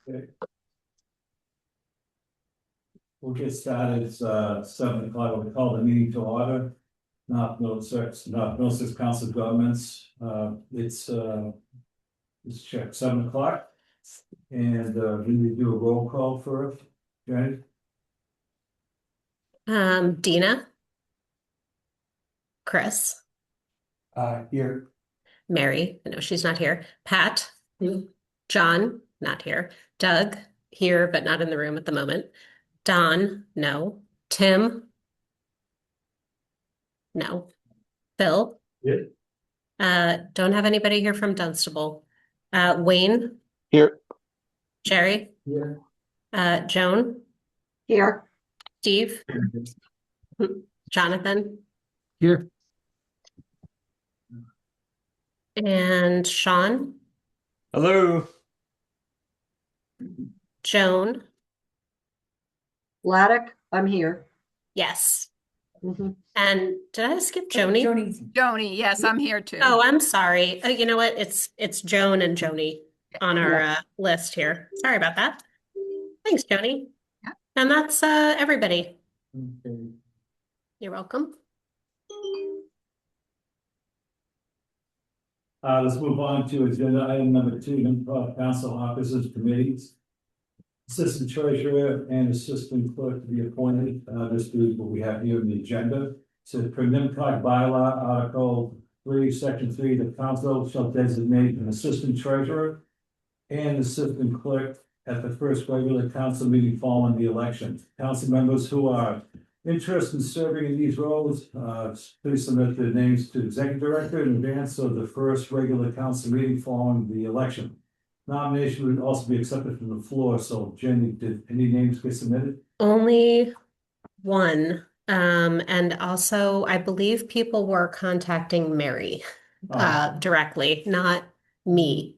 Okay. We'll get started. It's 7 o'clock. We'll call the meeting to order. Not Middlesex Council of Governments. It's check 7 o'clock. And we need to do a roll call first. Okay. Dina, Chris, Here. Mary, I know she's not here. Pat, John, not here. Doug, here, but not in the room at the moment. Don, no. Tim, no. Phil, don't have anybody here from Dunstable. Wayne, Here. Jerry, Joan, Here. Steve, Jonathan, Here. and Sean, Hello. Joan. Laddick, I'm here. Yes. Mhm. And did I skip Joni? Joni, yes, I'm here too. Oh, I'm sorry. You know what? It's Joan and Joni on our list here. Sorry about that. Thanks, Joni. Yeah. And that's everybody. Okay. You're welcome. Let's move on to agenda item number 2, council officers committees. Assistant treasurer and assistant clerk to be appointed. This is what we have here in the agenda. So per NMCOG bylaw, article 3, section 3, the council shall designate an assistant treasurer and assistant clerk at the first regular council meeting following the election. Council members who are interested in serving in these roles, please submit their names to the executive director in advance of the first regular council meeting following the election. Nomination would also be accepted from the floor. So Jenny, did any names get submitted? Only one. And also I believe people were contacting Mary directly, not me,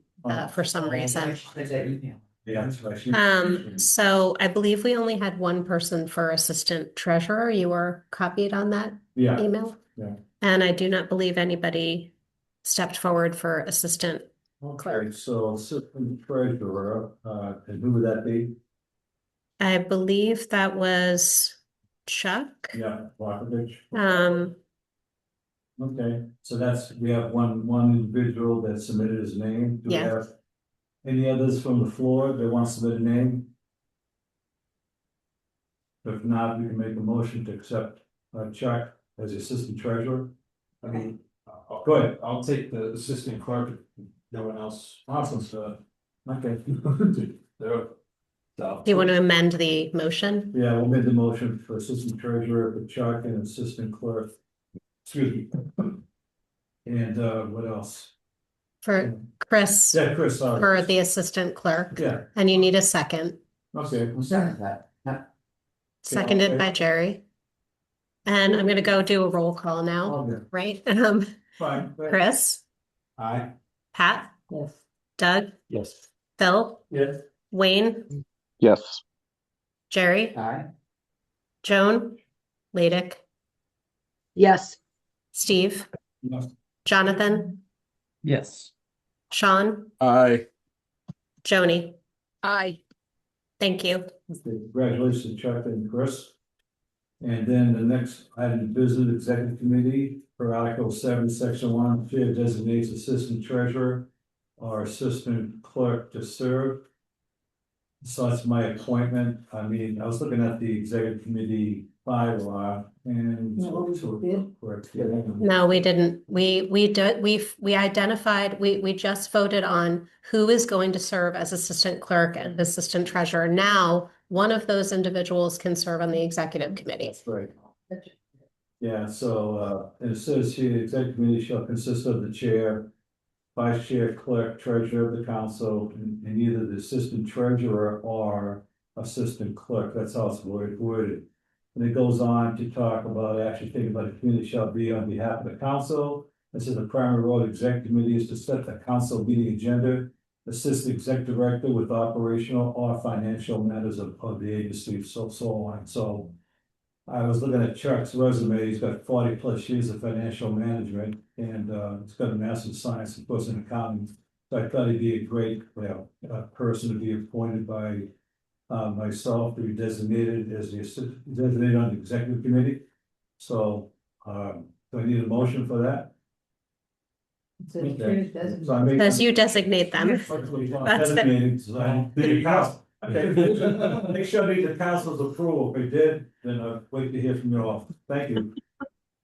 for some reason. Yeah, that's right. So I believe we only had one person for assistant treasurer. You were copied on that Yeah, email? yeah. And I do not believe anybody stepped forward for assistant. Okay, so assistant treasurer, and who would that be? I believe that was Chuck. Yeah, Walkovich. Okay, so we have one individual that submitted his name. Do we Yeah. have any others from the floor that want to submit a name? If not, we can make a motion to accept Chuck as the assistant treasurer. I mean, Go ahead. I'll take the assistant clerk, if no one else. Awesome, sir. Okay. There. So. Do you want to amend the motion? Yeah, we'll make the motion for assistant treasurer for Chuck and assistant clerk. Excuse me. And what else? For Chris, Yeah, Chris, sorry. for the assistant clerk. Yeah, And you need a second. okay. Who's that? Seconded okay. by Jerry. And I'm gonna go do a roll call now, Okay, right? fine. Chris, Aye. Pat, Yes. Doug, Yes. Phil, Yes. Wayne, Yes. Jerry, Aye. Joan, Laddick, Yes. Steve, Yes. Jonathan, Yes. Sean, Aye. Joni. Aye. Thank you. Okay, congratulations, Chuck and Chris. And then the next item of business, executive committee for Article 7, Section 1, chair designates assistant treasurer or assistant clerk to serve. So that's my appointment. I mean, I was looking at the executive committee bylaw and. No, we didn't. We identified, we just voted on who is going to serve as assistant clerk and assistant treasurer. Now, one of those individuals can serve on the executive committee. That's right. Yeah, so and it says here, the executive committee shall consist of the chair, vice chair, clerk, treasurer of the council, and either the assistant treasurer or assistant clerk. That's how it's worded. And it goes on to talk about actually thinking about the committee shall be on behalf of the council. This is the primary role of the executive committee is to set the council meeting agenda, assist the executive director with operational or financial matters of the agency, so on. So I was looking at Chuck's resume. He's got 40+ years of financial management, and he's got a master's of science, of course, in accounting. So I thought he'd be a great, person to be appointed by myself to be designated as designated on the executive committee. So, do I need a motion for that? Okay. So I make. As you designate them. That's the- Designated, so the council. Okay. Make sure I need the council's approval. If they did, then I'll wait to hear from you all. Thank you.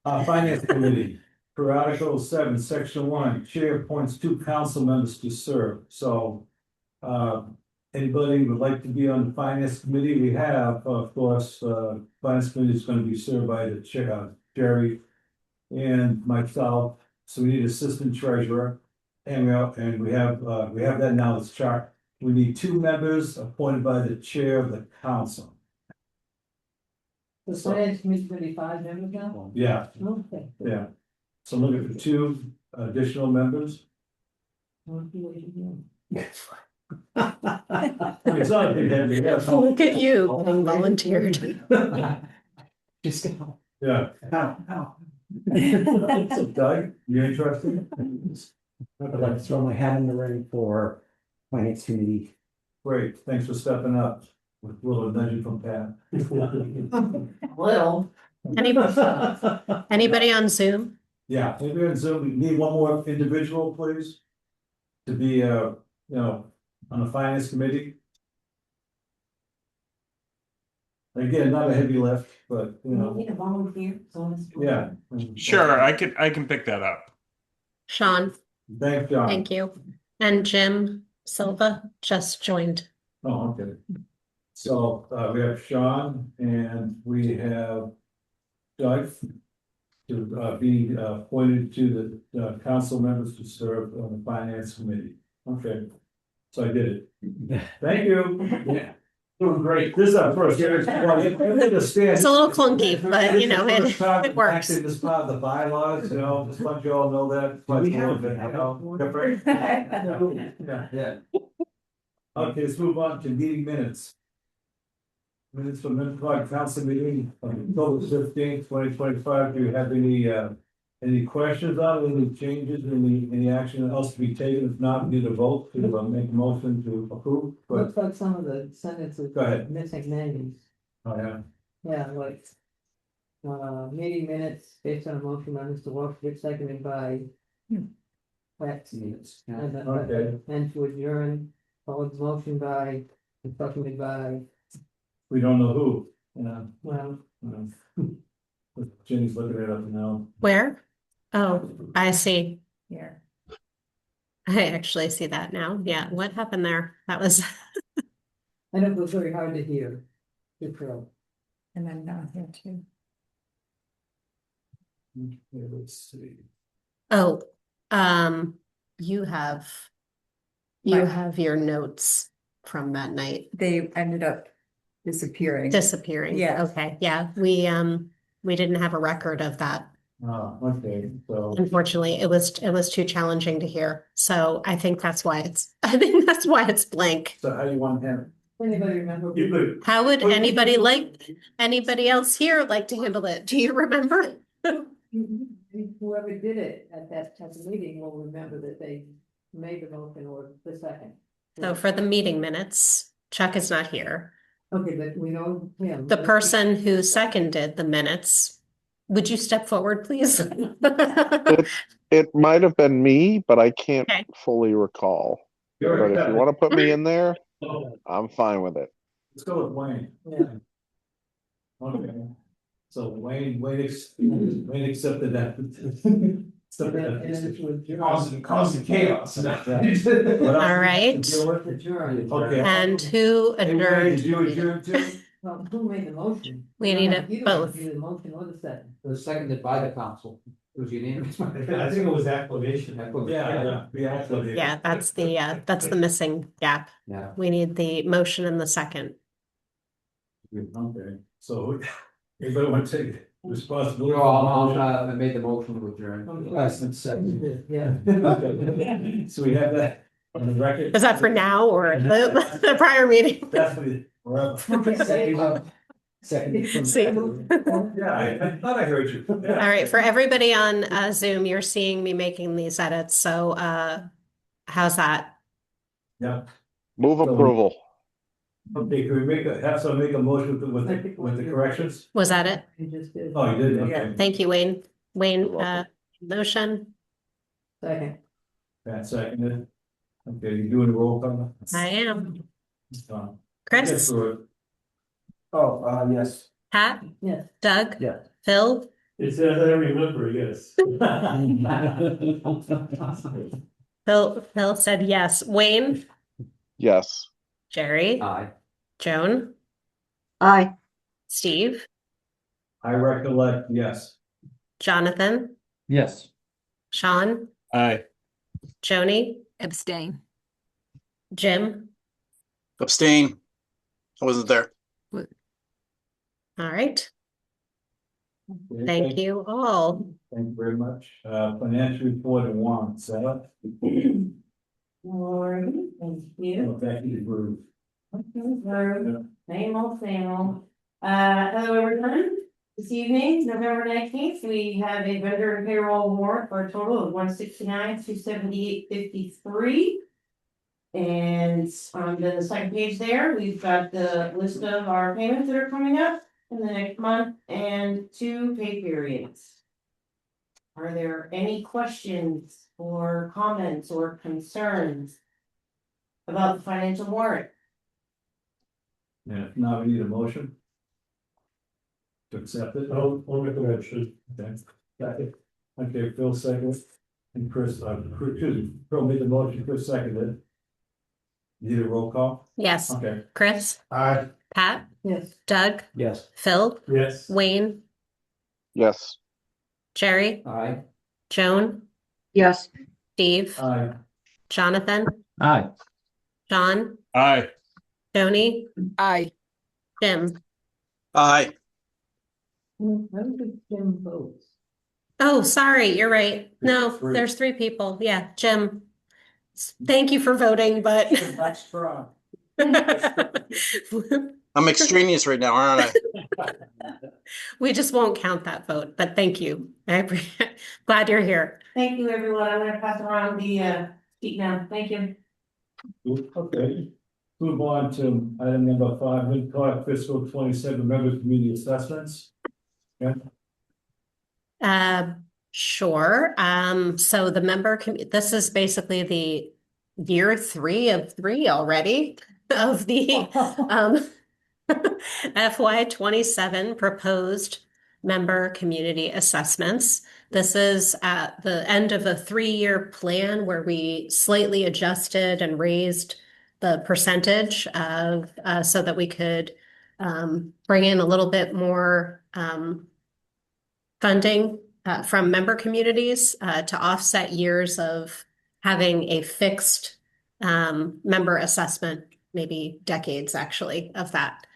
Finance committee, per Article 7, Section 1, chair appoints 2 council members to serve. So, anybody would like to be on the finance committee? We have, of course, finance committee is going to be served by the chair, Jerry, and myself. So we need assistant treasurer, and we have that now. It's chart. We need 2 members appointed by the chair of the council. The finance committee will be 5 members now? Yeah, Okay. yeah. So I'm looking for 2 additional members. It's not a big heavy, yeah. Look at you, being volunteered. Just go. Yeah. Ow. So Doug, you interested? I'd like to throw my hat in the ring for finance committee. Great, thanks for stepping up with a little nudging from Pat. Well. Anybody on Zoom? Yeah, maybe on Zoom, we need one more individual, please. To be, on the finance committee. Again, not a heavy lift, but, a volunteer? yeah. Sure, I can pick that up. Sean, Thanks, John. thank you. And Jim Silva just joined. Oh, okay. So, we have Sean and we have Doug to be appointed to the council members to serve on the finance committee. Okay, so I did it. Thank you. Yeah. Doing great. This is our first. It's a little clunky, but it works. This part of the bylaws, just want you all know that. Do we have Yeah. Okay, let's move on to meeting minutes. Minutes from NMCOG council meeting on October 15th, 2025. Do you have any questions on it, any changes, any action else to be taken? If not, we need a vote to make a motion to approve. But Looks like some of the sentences go ahead. missing names. Oh, yeah. Yeah, like. Meeting minutes based on a motion by Mr. Wolfowitz, seconded by. Rex. Okay. And to adjourn, followed motion by, seconded by, We don't know who. well, Jenny's looking it up now. Where? Oh, I see. here. I actually see that now. Yeah, what happened there? That was, I know it was very hard to hear. Good girl. And then down here too. Okay, let's see. oh, you have your notes from that night They ended up disappearing. disappearing. Yes. Okay, yeah, we didn't have a record of that. Oh, okay, so. Unfortunately, it was too challenging to hear. So I think that's why it's blank. So how do you want him? Anybody remember? You could. How would anybody else here like to handle it? Do you remember? Whoever did it at that type of meeting will remember that they made the motion or the second. So for the meeting minutes, Chuck is not here. Okay, but we know him. The person who seconded the minutes, would you step forward, please? It might have been me, but I can't Okay. fully recall. You're But if you want to put me in there, Oh, I'm fine with it. let's go with Wayne. Yeah. Okay. So Wayne accepted that. Accepted that. Causing chaos. What else All right. to deal with? Adjourned. Okay. And who Hey, Wayne, adjourned? did you adjourn too? Well, who made the motion? We need it You don't both. do the motion or the second. It was seconded by the council. It was unanimous. I think it was acclamation. Yeah, we actually. Yeah, that's the missing gap. Yeah. We need the motion and the second. Okay, so anybody want to take responsibility? I made the motion to adjourn. Yeah. Okay. So we have that on the record. Is that for now or the prior meeting? Definitely forever. Second. See. Yeah, I thought I heard you. All right, for everybody on Zoom, you're seeing me making these edits. So How's that? Yeah, Move So- approval. okay, can we have some make a motion with the corrections? Was that it? You just did. Oh, you did, okay. Thank you, Wayne. Wayne, You're welcome. motion. Second. Pat seconded. Okay, you doing the roll call? I am. Get Chris, through it. Oh, yes. Pat, Yes. Doug, Yeah. Phil, It says I remember, yes. Phil said yes. Wayne, Yes. Jerry, Aye. Joan, Aye. Steve, I recollect, yes. Jonathan, Yes. Sean, Aye. Joni, Abstain. Jim. Abstain. I wasn't there. All right. Okay, Thank you all. Thank you very much. Financial report and warrants, Alright, thank you. oh, Becky, we're, Same old, same old. Hello everyone. This evening, November 19th, we have a vendor and payroll warrant for a total of 169, 278.53. And on the second page there, we've got the list of our payments that are coming up in the next month and 2 pay periods. Are there any questions or comments or concerns about the financial warrant? yeah, if not, we need a motion. To accept it. I'll make a motion. Okay. Okay, Phil second. And Chris, Phil made the motion, Chris seconded. Need a roll call? Yes. Okay. Chris, Aye. Pat, Yes. Doug, Yes. Phil, Yes. Wayne, Yes. Jerry, Aye. Joan, Yes. Steve, Aye. Jonathan, Aye. Sean, Aye. Joni, Aye. Jim. Aye. How did Jim vote? Oh, sorry, you're right. No, Three. there's 3 people. Yeah, Jim. Thank you for voting, but That's strong. I'm extraneous right now, aren't I? we just won't count that vote, but thank you. Glad you're here. Thank you, everyone. I'm gonna pass around the sheet now. Thank you. Okay. Move on to item number 5, NMCOG fiscal 27 member community assessments. Yeah, Sure. So the this is basically the year 3 of 3 already of the FY27 proposed member community assessments. This is at the end of a 3-year plan where we slightly adjusted and raised the percentage of so that we could bring in a little bit more funding from member communities to offset years of having a fixed member assessment, maybe decades actually of that.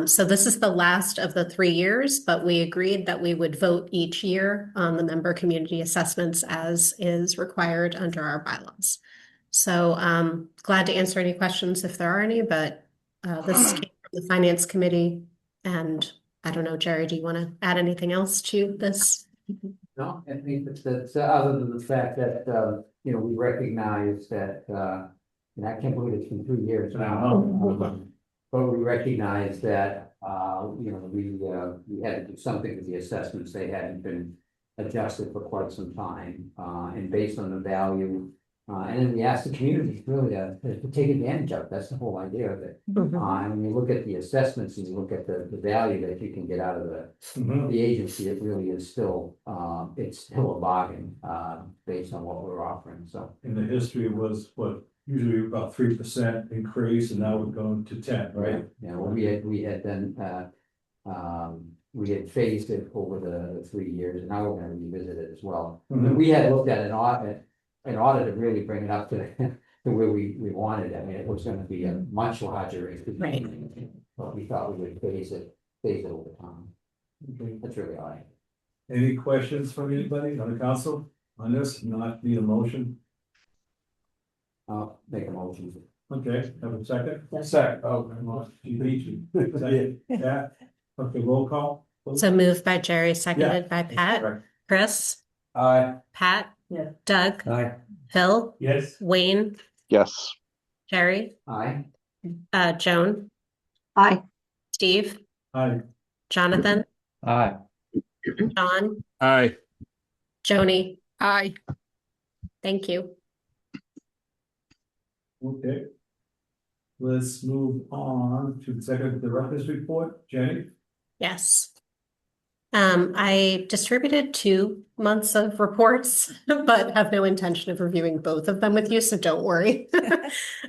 So this is the last of the 3 years, but we agreed that we would vote each year on the member community assessments as is required under our bylaws. So glad to answer any questions if there are any, but this came from the Finance Committee. And I don't know, Jerry, do you want to add anything else to this? No, I think that's other than the fact that, we recognize that, and I can't believe it's been 2 years now. But we recognize that, we had to do something with the assessments. They hadn't been adjusted for quite some time, and based on the value. And then we asked the community really to take advantage of it. That's the whole idea of it. And when you look at the assessments and you look at the value that you can get out of the agency, it really is still, it's still a bargain, based on what we're offering, so. in the history was what, usually about 3% increase, and now we're going to 10, right? Yeah, well, we had then, we had phased it over the 3 years, and now we're gonna revisit it as well. Mhm. We had looked at an audit, in order to really bring it up to where we wanted. I mean, it was gonna be a much larger increase. Right. But we thought we would phase it over time. Okay. That's really all right. Any questions from anybody on the council on this? Not need a motion? I'll make a motion. Okay, have a second? Second. Oh, you beat you. Second, yeah, okay, roll call. So moved by Jerry, seconded by Pat. Correct. Chris, Aye. Pat, Yes. Doug, Aye. Phil, Yes. Wayne, Yes. Jerry, Aye. Joan, Aye. Steve, Aye. Jonathan, Aye. John, Aye. Joni. Aye. Thank you. Okay. Let's move on to executive director's report. Jenny? Yes. I distributed 2 months of reports, but have no intention of reviewing both of them with you, so don't worry.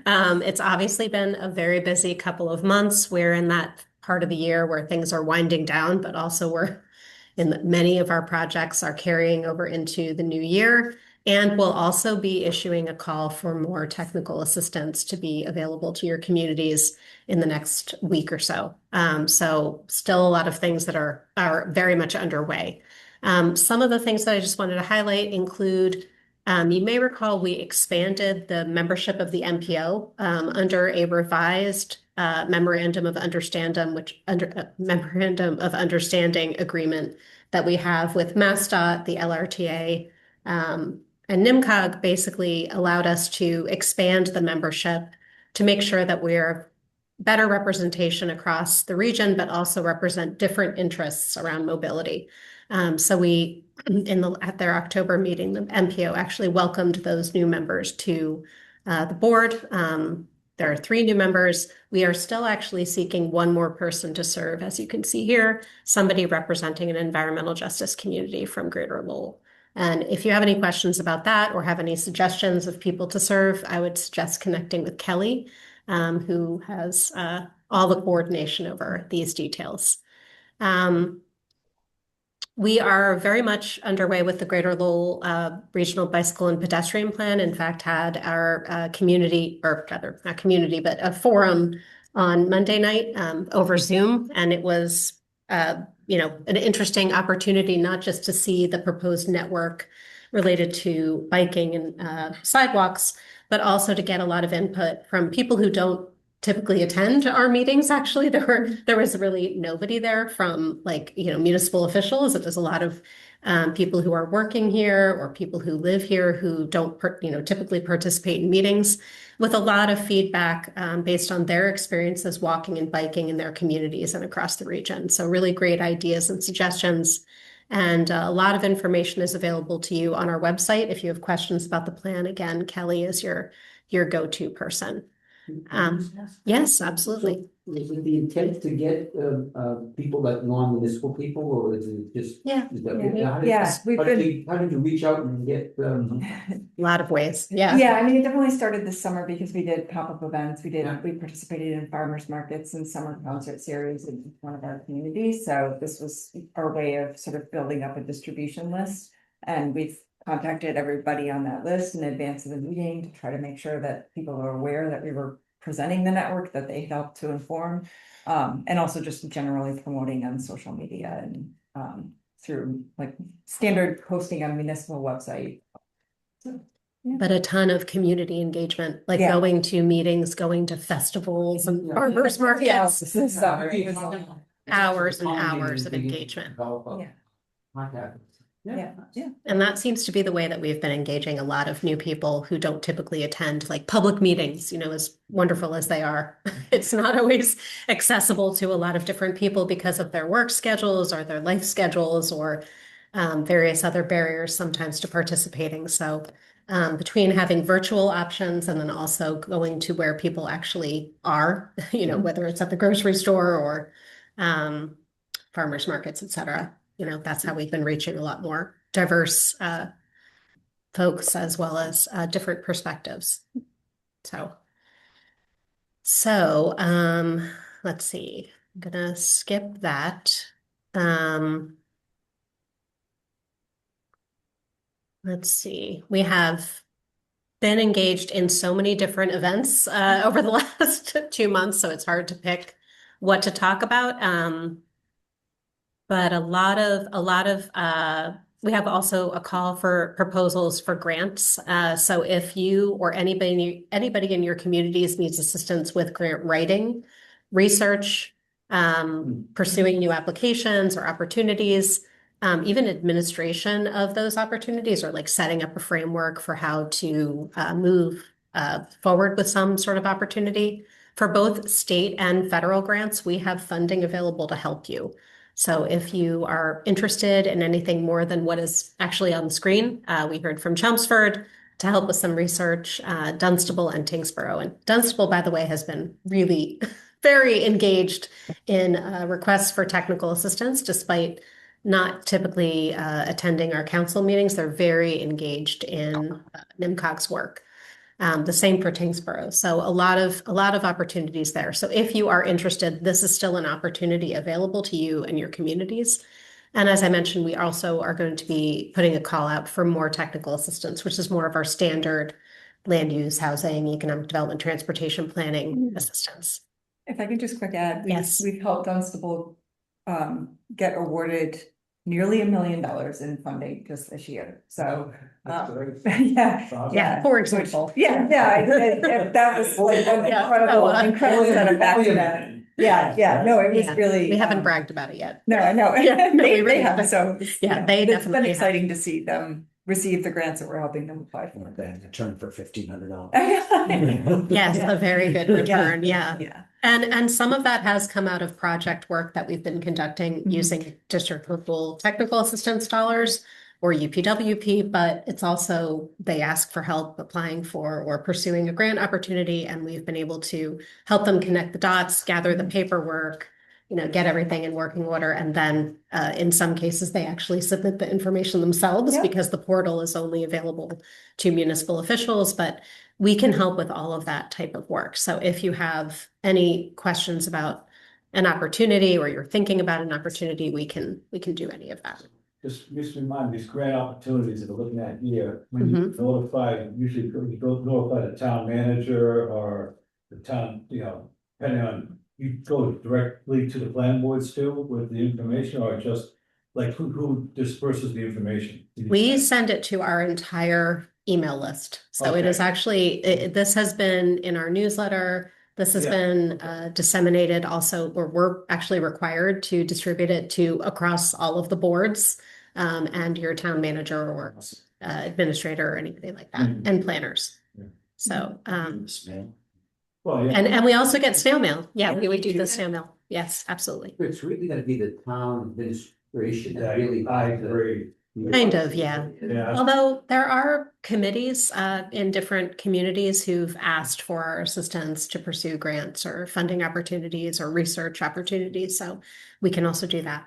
It's obviously been a very busy couple of months. We're in that part of the year where things are winding down, but also many of our projects are carrying over into the new year. And we'll also be issuing a call for more technical assistance to be available to your communities in the next week or so. So still a lot of things that are very much underway. Some of the things that I just wanted to highlight include, you may recall we expanded the membership of the MPO under a revised memorandum of understanding, memorandum of understanding agreement that we have with MassDOT, the LRTA, and NMCOG basically allowed us to expand the membership to make sure that we're better representation across the region, but also represent different interests around mobility. So we, at their October meeting, the MPO actually welcomed those new members to the board. There are 3 new members. We are still actually seeking one more person to serve, as you can see here, somebody representing an environmental justice community from Greater Lowell. And if you have any questions about that or have any suggestions of people to serve, I would suggest connecting with Kelly, who has all the coordination over these details. We are very much underway with the Greater Lowell Regional Bicycle and Pedestrian Plan. In fact, had our community, or rather not community, but a forum on Monday night over Zoom, and it was an interesting opportunity not just to see the proposed network related to biking and sidewalks, but also to get a lot of input from people who don't typically attend our meetings. Actually, there was really nobody there from municipal officials. It was a lot of people who are working here or people who live here who don't typically participate in meetings, with a lot of feedback based on their experiences walking and biking in their communities and across the region. So really great ideas and suggestions. And a lot of information is available to you on our website. If you have questions about the plan, again, Kelly is your go-to person. Yes, absolutely. Is it the intent to get people like non-municipal people, or is it just? Yeah. Is that, how did you reach out and get? A lot of ways. Yeah. Yeah, I mean, it definitely started this summer because we did pop-up events. We Yeah. participated in farmers markets and summer concert series in one of our communities. So this was our way of sort of building up a distribution list. And we've contacted everybody on that list in advance of the meeting to try to make sure that people are aware that we were presenting the network, that they helped to inform. And also just generally promoting on social media and through like standard posting on municipal website. So, yeah. But a ton of community engagement, like Yeah. going to meetings, going to festivals and Yeah. farmers markets. Yeah, this is Hours and hours of engagement. Yeah. Contact. Yeah. And that seems to be the way that we've been engaging a lot of new people who don't typically attend like public meetings, as wonderful as they are. It's not always accessible to a lot of different people because of their work schedules or their life schedules or various other barriers sometimes to participating. So between having virtual options and then also going to where people actually are, whether it's at the grocery store or farmers markets, et cetera. That's how we've been reaching a lot more diverse folks as well as different perspectives. So let's see. I'm gonna skip that. Let's see. We have been engaged in so many different events over the last 2 months, so it's hard to pick what to talk about. But a lot of we have also a call for proposals for grants. So if you or anybody in your communities needs assistance with grant writing, research, pursuing new applications or opportunities, even administration of those opportunities or like setting up a framework for how to move forward with some sort of opportunity. For both state and federal grants, we have funding available to help you. So if you are interested in anything more than what is actually on the screen, we heard from Chelmsford to help with some research, Dunstable and Tingsboro. And Dunstable, by the way, has been really very engaged in requests for technical assistance, despite not typically attending our council meetings. They're very engaged in NMCOG's work. The same for Tingsboro. So a lot of opportunities there. So if you are interested, this is still an opportunity available to you and your communities. And as I mentioned, we also are going to be putting a call out for more technical assistance, which is more of our standard land use, housing, economic development, transportation planning assistance. If I could just quick add, Yes. we've helped Dunstable get awarded nearly $1 million in funding just this year. So, yeah. For example. That was like an incredible set of back to that. Yeah, no, it was really. We haven't bragged about it yet. No, I know. Yeah, no, we really they have. haven't. So Yeah, they it's definitely been have. exciting to see them receive the grants that we're helping them apply for. In turn for $1,500. Yes, a very good return. Yeah. Yeah. And some of that has come out of project work that we've been conducting using district local technical assistance dollars or UPWP, but it's also they ask for help applying for or pursuing a grant opportunity, and we've been able to help them connect the dots, gather the paperwork, get everything in working order, and then in some cases they actually submit the information themselves because the portal is only available to municipal officials, but we can help with all of that type of work. So if you have any questions about an opportunity or you're thinking about an opportunity, we can do any of that. Just remind me, these grant opportunities that we're looking at here, when you notify, usually you go notify the town manager or the town, depending on, you go directly to the planning boards too with the information, or just like who disperses the information? We send it to our entire email list. So it is actually, this has been in our newsletter. This has been disseminated also, or we're actually required to distribute it to across all of the boards and your town manager or administrator or anything like that, and planners. So, and we also get snail mail. Yeah, we do the snail mail. Yes, absolutely. It's really gonna be the town administration that really. I agree. Kind of, yeah. Although there are committees in different communities who've asked for our assistance to pursue grants or funding opportunities or research opportunities. So we can also do that.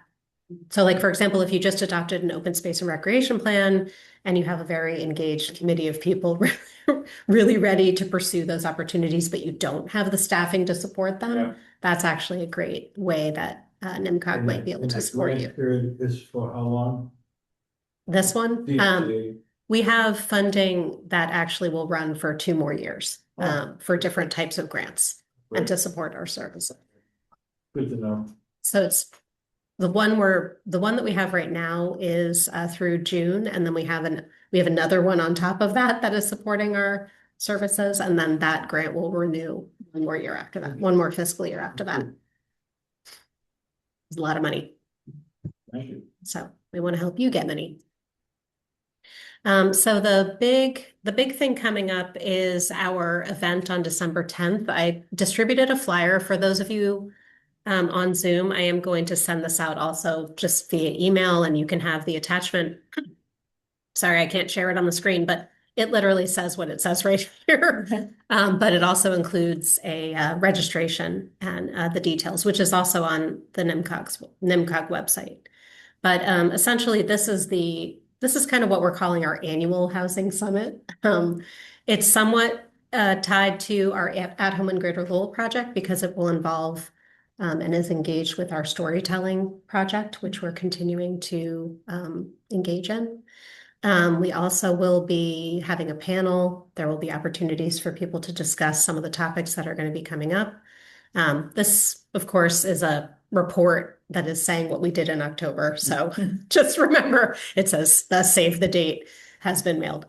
So like, for example, if you just adopted an open space and recreation plan and you have a very engaged committee of people really ready to pursue those opportunities, but you don't have the staffing to support them, that's actually a great way that NMCOG might be able to support you. Period is for how long? This one, we have funding that actually will run for 2 more years for different types of grants and to support our services. Good to know. So it's the one that we have right now is through June, and then we have another one on top of that is supporting our services, and then that grant will renew 1 more year after that, 1 more fiscal year after that. It's a lot of money. Thank you. So we want to help you get money. So the big thing coming up is our event on December 10th. I distributed a flyer for those of you on Zoom. I am going to send this out also just via email, and you can have the attachment. Sorry, I can't share it on the screen, but it literally says what it says right here. But it also includes a registration and the details, which is also on the NMCOG website. But essentially, this is kind of what we're calling our annual housing summit. It's somewhat tied to our At Home and Greater Lowell project because it will involve and is engaged with our storytelling project, which we're continuing to engage in. We also will be having a panel. There will be opportunities for people to discuss some of the topics that are going to be coming up. This, of course, is a report that is saying what we did in October. So just remember, it says the save the date has been mailed.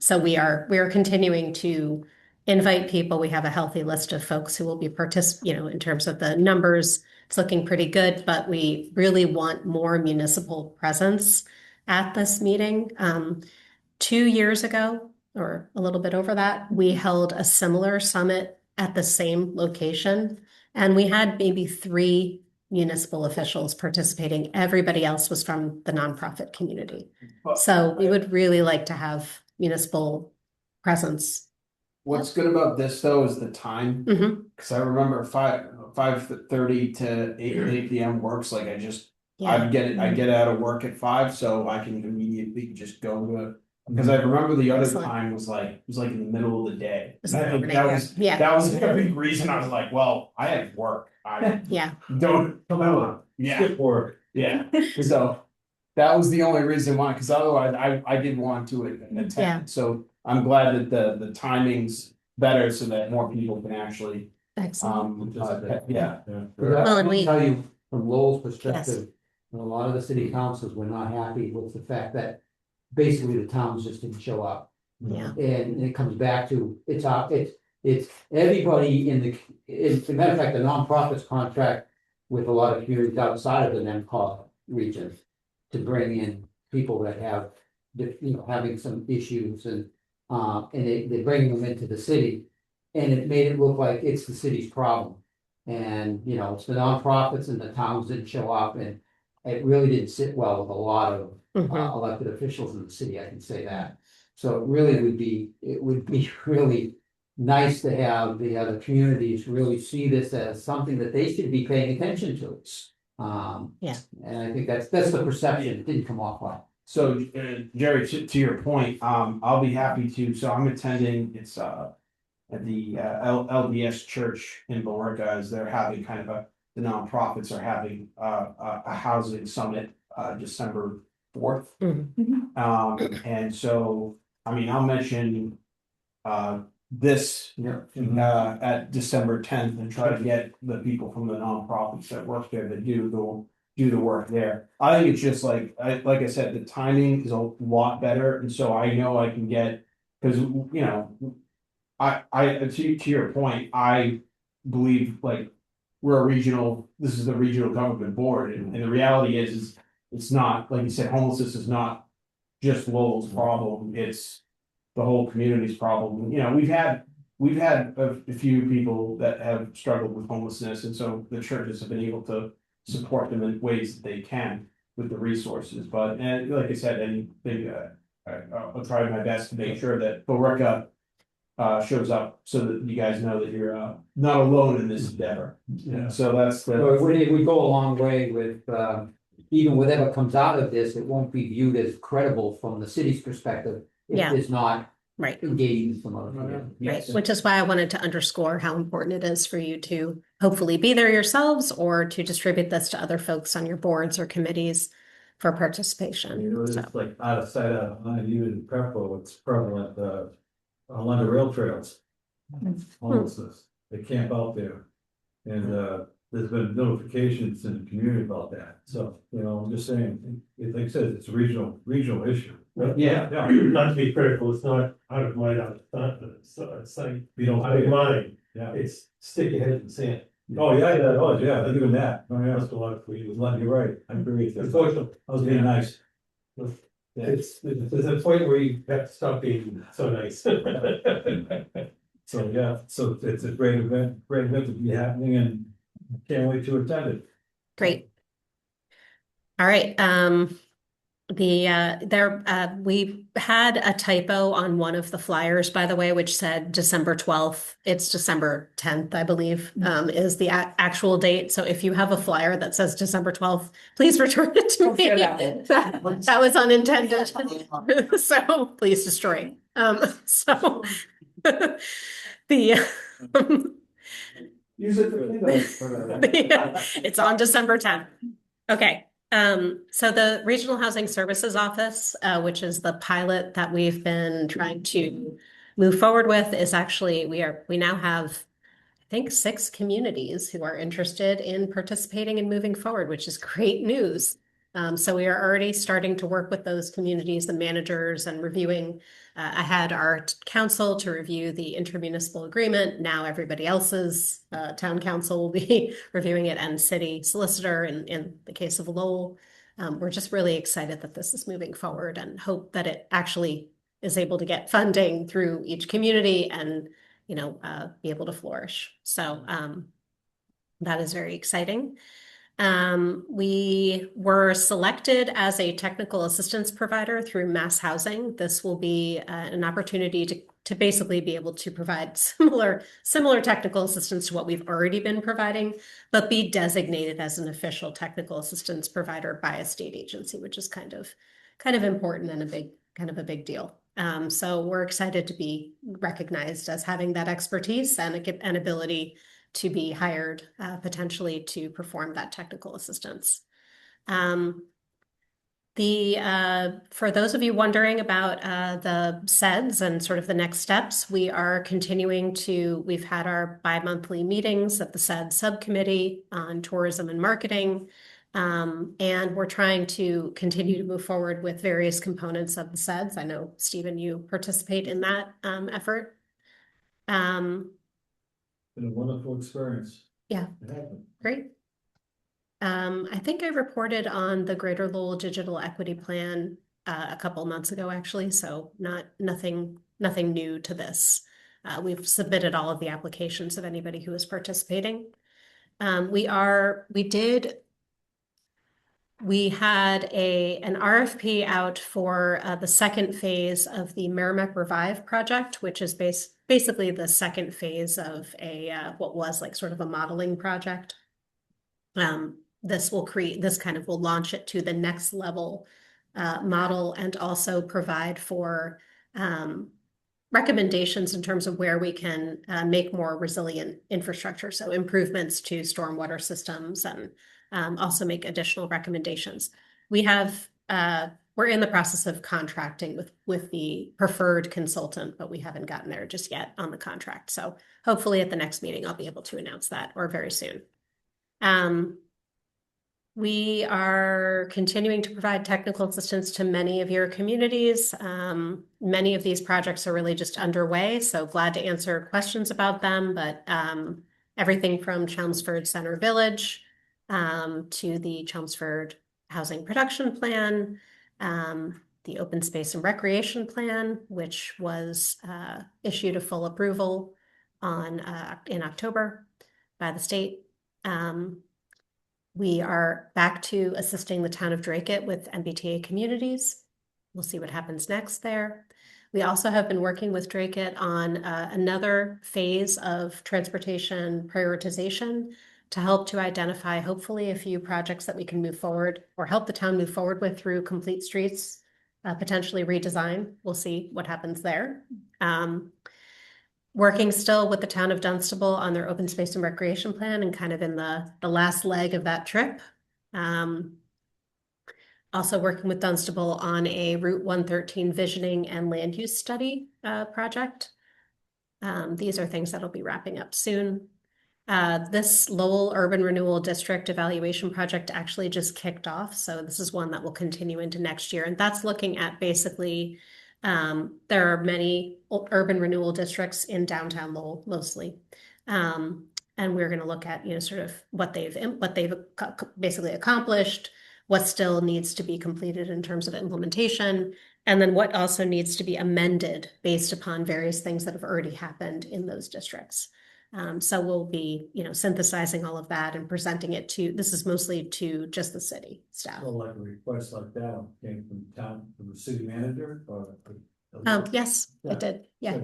So we are continuing to invite people. We have a healthy list of folks who will be in terms of the numbers, it's looking pretty good, but we really want more municipal presence at this meeting. 2 years ago, or a little bit over that, we held a similar summit at the same location, and we had maybe 3 municipal officials participating. Everybody else was from the nonprofit community. So we would really like to have municipal presence. What's good about this though is the time, Mhm. because I remember 5:30 to 8 p.m. works, like I Yeah. I get out of work at 5, so I can immediately just go to it. Because I remember the other Excellent. time was like, it was like in the middle of the day. It's And I the think morning, that yeah. was, Yeah. that was a big reason I was like, well, I have work, I Yeah. don't, Come on, yeah, skip work. yeah, so. That was the only reason why, because otherwise I did want to attend, Yeah. so I'm glad that the timing's better so that more people can actually, Excellent. yeah. Well, and I'll we- tell you, from Lowell's perspective, a lot of the city councils were not happy with the fact that basically the towns just didn't show up. Yeah. And it comes back to, it's everybody as a matter of fact, the nonprofits contract with a lot of communities outside of the NMCOG region to bring in people that have, having some issues and they bring them into the city. And it made it look like it's the city's problem. And, it's the nonprofits and the towns didn't show up, and it really didn't sit well with a lot of Mhm. elected officials in the city, I can say that. So it really would be really nice to have the other communities really see this as something that they should be paying attention to. Yeah. And I think that's the perception, it didn't come off well. So, Jerry, to your point, I'll be happy to, so I'm attending, it's, at the, LDS Church in Billerica, as they're having kind of the nonprofits are having, a housing summit, December 4th. Mhm. And so, I mean, I'll mention, this, at December 10th and try to get the people from the nonprofits that work there that do the work there. I think it's just like I said, the timing is a lot better, and so I know I can get, because to your point, I believe like this is the regional government board, and the reality is it's not, like you said, homelessness is not just Lowell's problem, it's the whole community's problem. We've had a few people that have struggled with homelessness, and so the churches have been able to support them in ways that they can with the resources. But, and like I said, I'll try my best to make sure that Billerica shows up so that you guys know that you're not alone in this endeavor. Yeah. So that's So the, it would go a long way with, even whatever comes out of this, it won't be viewed as credible from the city's perspective. If Yeah. it's not Right. engaging some other community. Right, yes. which is why I wanted to underscore how important it is for you to hopefully be there yourselves or to distribute this to other folks on your boards or committees for participation. It's So, like out of sight, out of mind, even in Pepperell, it's prevalent, along the rail trails. Homelessness, they camp out there. And, there's been notifications in the community about that, so, I'm just saying, like I said, it's a regional issue. Yeah. Yeah, Not to be critical, it's not out of mind, out of thought, but it's like, we don't. out of mind, Yeah, it's stick your head in the sand. yeah, even that, yeah, That's a lot for you. you're right, I agree with you. Unfortunately, I was being nice. Yeah. there's a point where you have to stop being so nice. So, yeah, so it's a great event to be happening, and can't wait to attend it. great. All right, we had a typo on one of the flyers, by the way, which said December 12th. It's December 10th, I believe, is the actual date. So if you have a flyer that says December 12th, please return it to Don't me. share that one. That was unintended. So please destroy. So the Use it it's on December 10th. Okay. So the Regional Housing Services Office, which is the pilot that we've been trying to move forward with, is actually, we now have, I think, 6 communities who are interested in participating and moving forward, which is great news. So we are already starting to work with those communities, the managers, and reviewing I had our council to review the intermunicipal agreement. Now everybody else's town council will be reviewing it, and city solicitor in the case of Lowell. We're just really excited that this is moving forward and hope that it actually is able to get funding through each community and, be able to flourish. So that is very exciting. We were selected as a technical assistance provider through Mass Housing. This will be an opportunity to basically be able to provide similar technical assistance to what we've already been providing, but be designated as an official technical assistance provider by a state agency, which is kind of important and a big deal. So we're excited to be recognized as having that expertise and an ability to be hired potentially to perform that technical assistance. For those of you wondering about the SEDS and sort of the next steps, we've had our bi-monthly meetings at the SEDS subcommittee on tourism and marketing. And we're trying to continue to move forward with various components of the SEDS. I know, Stephen, you participate in that effort. Been a wonderful experience. Yeah. It happened. Great. I think I reported on the Greater Lowell Digital Equity Plan a couple months ago, actually, so nothing new to this. We've submitted all of the applications of anybody who is participating. We had an RFP out for the second phase of the Merrimack Revive project, which is basically the second phase of what was like sort of a modeling project. This will launch it to the next level model and also provide for recommendations in terms of where we can make more resilient infrastructure. So improvements to stormwater systems and also make additional recommendations. We're in the process of contracting with the preferred consultant, but we haven't gotten there just yet on the contract. So hopefully at the next meeting, I'll be able to announce that, or very soon. We are continuing to provide technical assistance to many of your communities. Many of these projects are really just underway, so glad to answer questions about them, but everything from Chelmsford Center Village to the Chelmsford Housing Production Plan, the Open Space and Recreation Plan, which was issued a full approval in October by the state. We are back to assisting the town of Dracut with MBTA communities. We'll see what happens next there. We also have been working with Dracut on another phase of transportation prioritization to help to identify hopefully a few projects that we can move forward or help the town move forward with through complete streets, potentially redesign. We'll see what happens there. Working still with the town of Dunstable on their open space and recreation plan and kind of in the last leg of that trip. Also working with Dunstable on a Route 113 visioning and land use study project. These are things that'll be wrapping up soon. This Lowell Urban Renewal District evaluation project actually just kicked off. So this is one that will continue into next year. And that's looking at basically, there are many urban renewal districts in downtown Lowell mostly. And we're going to look at, sort of what they've basically accomplished, what still needs to be completed in terms of implementation, and then what also needs to be amended based upon various things that have already happened in those districts. So we'll be, synthesizing all of that and presenting it this is mostly to just the city staff. So like a request like that came from the city manager or? Yes, Yeah. it did. Yeah.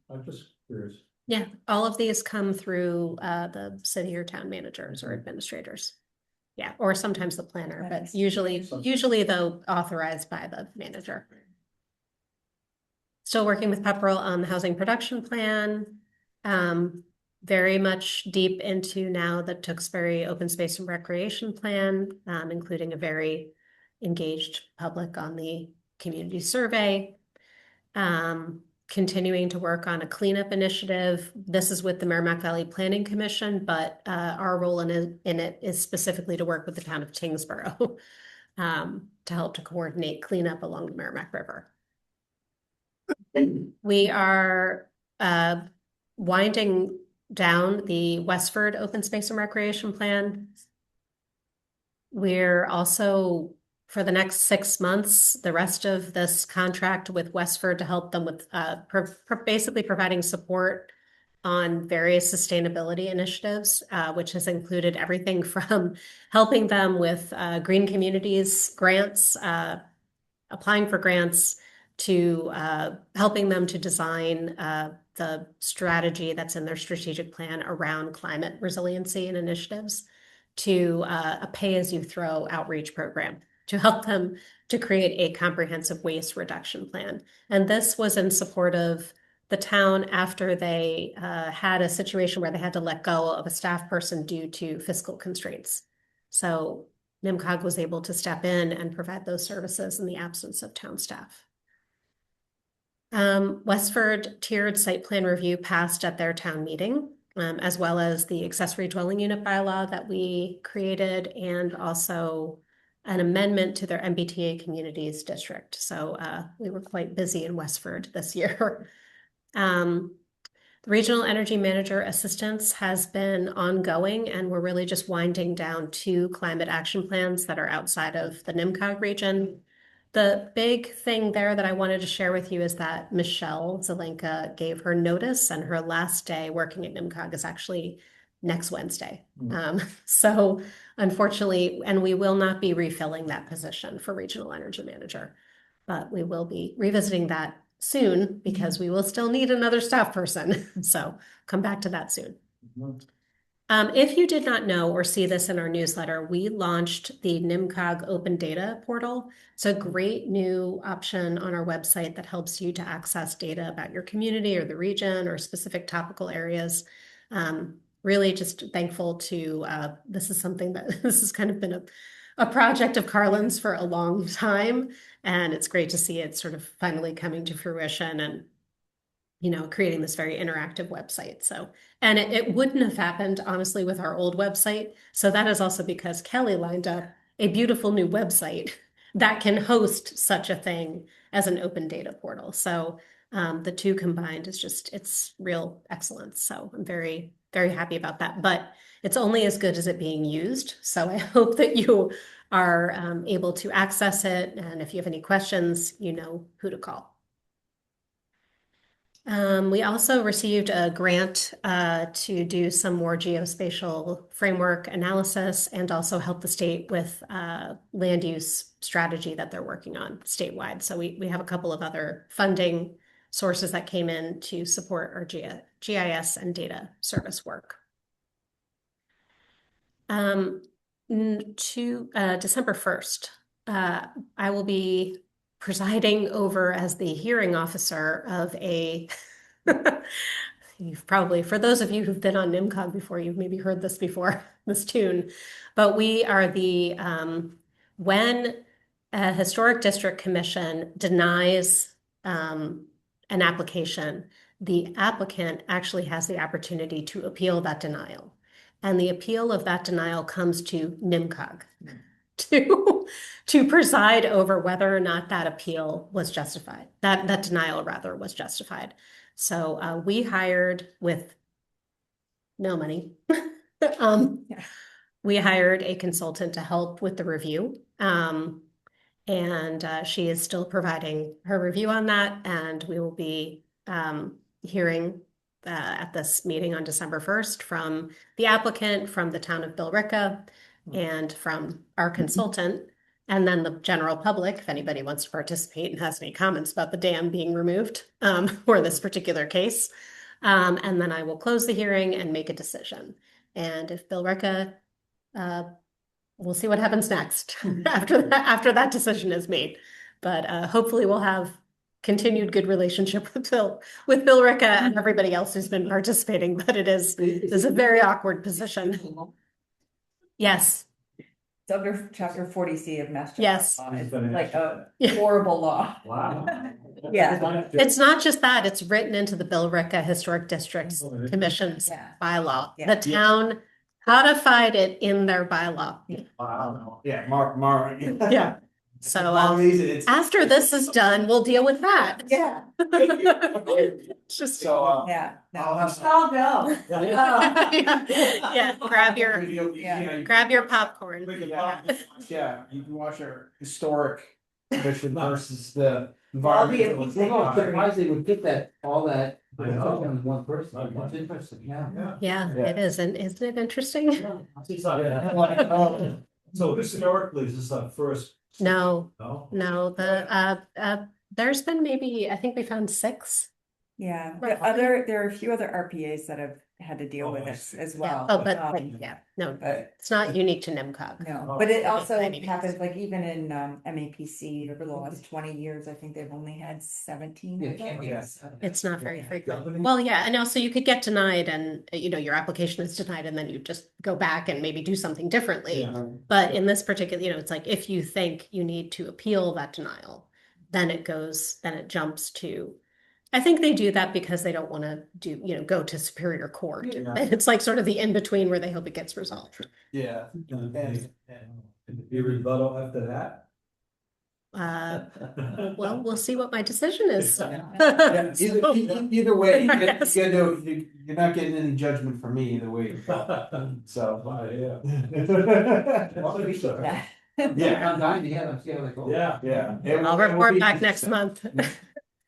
I'm just curious. Yeah. All of these come through the city or town managers or administrators. Yeah. Or sometimes the planner, but usually though authorized by the manager. Still working with Pepperell on the housing production plan. Very much deep into now the Tewksbury Open Space and Recreation Plan, including a very engaged public on the community survey. Continuing to work on a cleanup initiative. This is with the Merrimack Valley Planning Commission, but our role in it is specifically to work with the town of Tingsboro to help to coordinate cleanup along the Merrimack River. We are winding down the Westford Open Space and Recreation Plan. We're also, for the next 6 months, the rest of this contract with Westford to help them with basically providing support on various sustainability initiatives, which has included everything from helping them with green communities grants, applying for grants, to helping them to design the strategy that's in their strategic plan around climate resiliency and initiatives, to a pay-as-you-throw outreach program to help them to create a comprehensive waste reduction plan. And this was in support of the town after they had a situation where they had to let go of a staff person due to fiscal constraints. So NMCOG was able to step in and provide those services in the absence of town staff. Westford tiered site plan review passed at their town meeting, as well as the accessory dwelling unit bylaw that we created, and also an amendment to their MBTA communities district. So we were quite busy in Westford this year. The regional energy manager assistance has been ongoing, and we're really just winding down 2 climate action plans that are outside of the NMCOG region. The big thing there that I wanted to share with you is that Michelle Zelenka gave her notice, and her last day working at NMCOG is actually next Wednesday. So unfortunately, and we will not be refilling that position for regional energy manager, but we will be revisiting that soon because we will still need another staff person. So come back to that soon. If you did not know or see this in our newsletter, we launched the NMCOG Open Data Portal. It's a great new option on our website that helps you to access data about your community or the region or specific topical areas. Really just thankful to, this is something that this has kind of been a project of Carlin's for a long time. And it's great to see it sort of finally coming to fruition and, you know, creating this very interactive website. So, and it wouldn't have happened, honestly, with our old website. So that is also because Kelly lined up a beautiful new website that can host such a thing as an open data portal. So the 2 combined is just, it's real excellence. So I'm very, very happy about that. But it's only as good as it being used. So I hope that you are able to access it. And if you have any questions, you know who to call. We also received a grant to do some more geospatial framework analysis and also help the state with land use strategy that they're working on statewide. So we have a couple of other funding sources that came in to support our GIS and data service work. To December 1st, I will be presiding over as the hearing officer of a, you've probably, for those of you who've been on NMCOG before, you've maybe heard this before, this tune, but we are the, when a historic district commission denies an application, the applicant actually has the opportunity to appeal that denial. And the appeal of that denial comes to NMCOG to preside over whether or not that appeal was justified, that denial rather was justified. So we hired with no money. We hired a consultant to help with the review. And she is still providing her review on that. And we will be hearing at this meeting on December 1st from the applicant, from the town of Billerica, and from our consultant, and then the general public, if anybody wants to participate and has any comments about the dam being removed for this particular case. And then I will close the hearing and make a decision. And if Billerica, we'll see what happens next after that decision is made. But hopefully we'll have continued good relationship with Billerica and everybody else who's been participating, but it is a very awkward position. Yes. It's under chapter 40C of Mass General Yes. Law. It's like a horrible law. Wow. Yeah. It's not just that, it's written into the Billerica Historic Districts Commission's bylaw. Yeah. The town codified it in their bylaw. Wow. Yeah, Mar. Yeah. So It's- after this is done, we'll deal with that. Yeah. It's just So, Yeah. I'll No. have. I'll go. yeah, grab your Yeah. grab your popcorn. Yeah, you can watch our historic commission versus the I'll be, environmental. I'm surprised they would get that, all that. I know. On one person. I know. It's interesting, yeah. Yeah, Yeah. it is, and isn't it interesting? So historically, is this our first? No, No? no, there's been maybe, I think we found 6. Yeah, Right. there are a few other RPAs that have had to deal Oh, with I this see. as Yeah. well. Oh, but yeah, no, But it's not unique to NMCOG. no, but it also Maybe. happens like even in MAPC over the last 20 years, I think they've only had 17. Yeah, of can't those. be. It's not very frequent. Governing? Well, yeah, and also you could get denied and, your application is denied and then you just go back and maybe do something differently. Yeah. But in this particular, it's like if you think you need to appeal that denial, then it jumps to, I think they do that because they don't want to go to Superior Court. Yeah. It's like sort of the in-between where they hope it gets resolved. Yeah. And the rebuttal after that? Well, we'll see what my decision is. Yeah, either way, Yes. you're not getting any judgment from me either way. So. Yeah. Yeah, I'm dying to hear them, see how they go. Yeah. Yeah. I'll report back next month.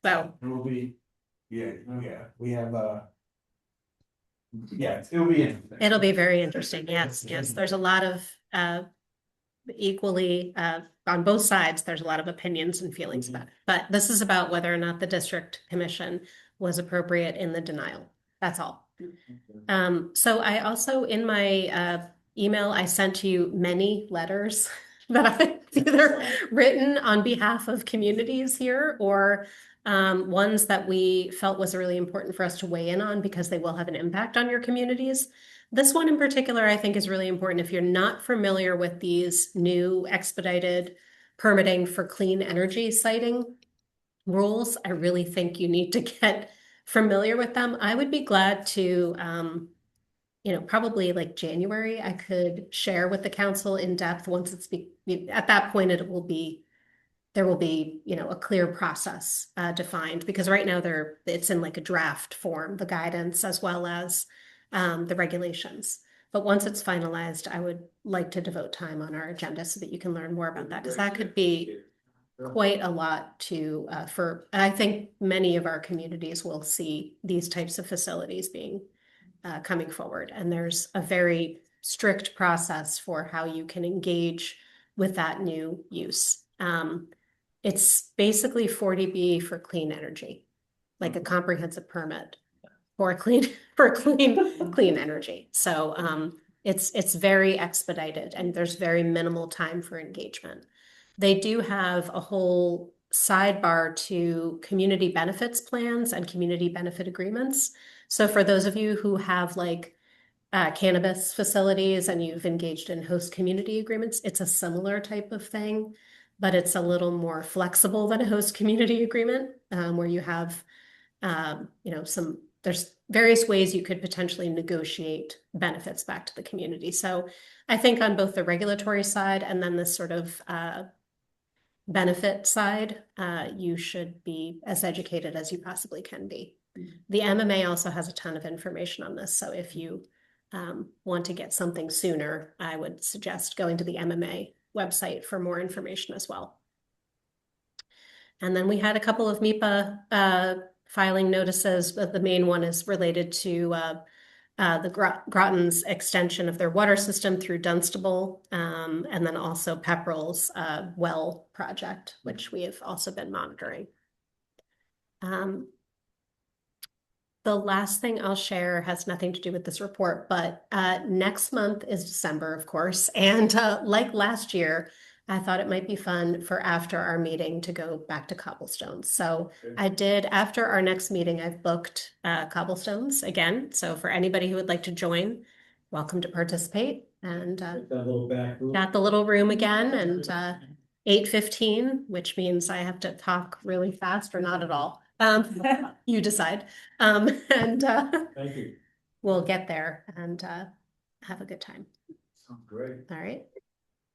So, It will be, we have, it'll be interesting. it'll be very interesting. Yes, there's a lot of equally on both sides, there's a lot of opinions and feelings about it. But this is about whether or not the district commission was appropriate in the denial. That's all. So I also, in my email, I sent to you many letters that I've either written on behalf of communities here or ones that we felt was really important for us to weigh in on because they will have an impact on your communities. This one in particular, I think, is really important. If you're not familiar with these new expedited permitting for clean energy siting rules, I really think you need to get familiar with them. I would be glad to, probably like January, I could share with the council in depth once at that point, there will be, a clear process defined because right now it's in like a draft form, the guidance as well as the regulations. But once it's finalized, I would like to devote time on our agenda so that you can learn more about that because that could be quite a lot I think many of our communities will see these types of facilities being coming forward. And there's a very strict process for how you can engage with that new use. It's basically 40B for clean energy, like a comprehensive permit for clean energy. So it's very expedited and there's very minimal time for engagement. They do have a whole sidebar to community benefits plans and community benefit agreements. So for those of you who have like cannabis facilities and you've engaged in host community agreements, it's a similar type of thing, but it's a little more flexible than a host community agreement where you have, there's various ways you could potentially negotiate benefits back to the community. So I think on both the regulatory side and then this sort of benefit side, you should be as educated as you possibly can be. The MMA also has a ton of information on this. So if you want to get something sooner, I would suggest going to the MMA website for more information as well. And then we had a couple of MIPA filing notices, but the main one is related to the Groton's extension of their water system through Dunstable, and then also Pepperell's well project, which we have also been monitoring. The last thing I'll share has nothing to do with this report, but next month is December, of course. And like last year, I thought it might be fun for after our meeting to go back to cobblestones. So I did, after our next meeting, I've booked cobblestones again. So for anybody who would like to join, welcome to participate. And That little back room. got the little room again and 8:15, which means I have to talk really fast or not at all. You decide. And Thank you. we'll get there and have a good time. Sounds great. All right.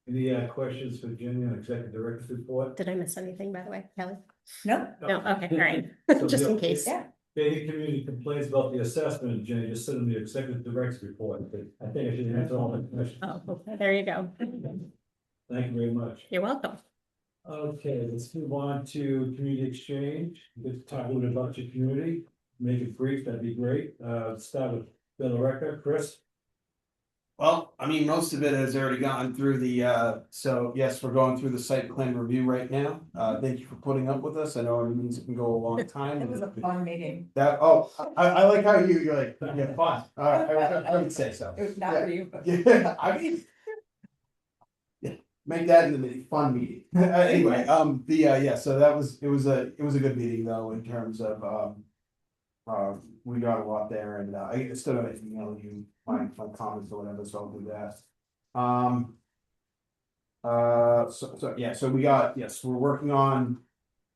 Any questions for Jenny on executive director's report? Did I miss anything, by the way, Kelly? No, No, okay, all right, So just in the- case. yeah. If any community complains about the assessment, Jenny, just send them the executive director's report, but I think I should answer all the questions. Oh, okay, there you go. Thank you very much. You're welcome. Okay, let's move on to community exchange. Get to talk a little bit about your community. Make it brief, that'd be great. Start with Bill Record, Chris. Well, I mean, most of it has already gone through the, so yes, we're going through the site plan review right now. Thank you for putting up with us. I know it means it can go a long time. It was a fun meeting. I like how you're like, yeah, fun. I would say so. It was not for you, but. Yeah, I mean. Yeah, make that in the meeting, fun meeting. Anyway, yeah, so it was a good meeting though, in terms of, we got a lot there and, I still don't email you my comments or whatever, so I'll do that. So we got, yes, we're working on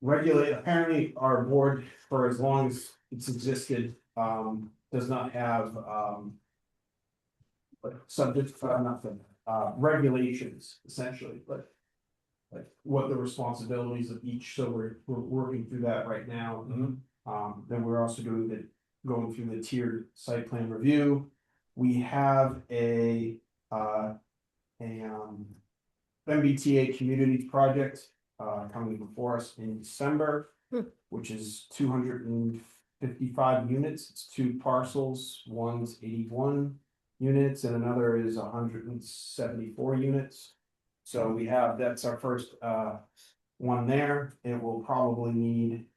apparently our board, for as long as it's existed, does not have, regulations essentially, but like what the responsibilities of each, so we're working through that right now. Then we're also going through the tiered site plan review. We have a MBTA communities project coming before us in December, which is 255 units. It's 2 parcels. One's 81 units and another is 174 units. So that's our first one there. It will probably need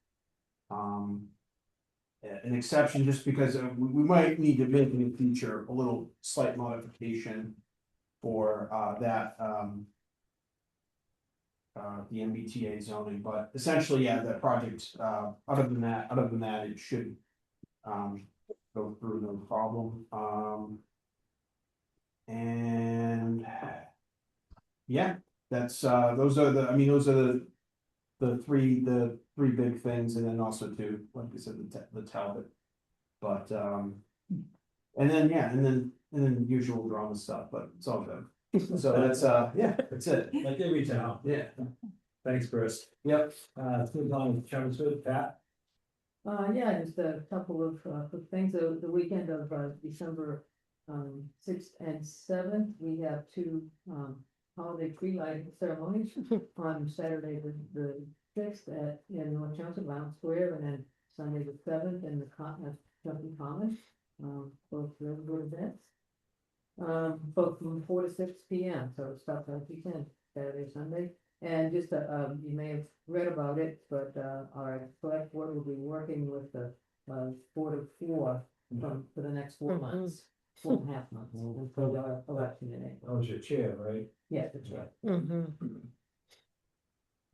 an exception just because we might need to make in the future a little slight modification for the MBTA zoning, but essentially, yeah, the project, other than that, it should go through no problem. And yeah, that's those are the three big things, and then also too, like I said, the Talbot. But and then usual drama stuff, but it's all good. So that's that's it. Like every town. Yeah. Thanks, Chris. Yep. Let's move on to Chelmsford, Pat. Yeah, just a couple of quick things. The weekend of December 6th and 7th, we have 2 holiday tree lighting ceremonies. On Saturday, the 6th in North Chelmsford, Lounge Square, and then Sunday the 7th in the Jumping Common. Both really good events. Both from 4 to 6 p.m. So it starts on weekend, Saturday, Sunday. And just you may have read about it, but our select board will be working with the 4 to 4 for the next 4 months, 4.5 months until the election in April. That was your chair, right? Yeah, that's right.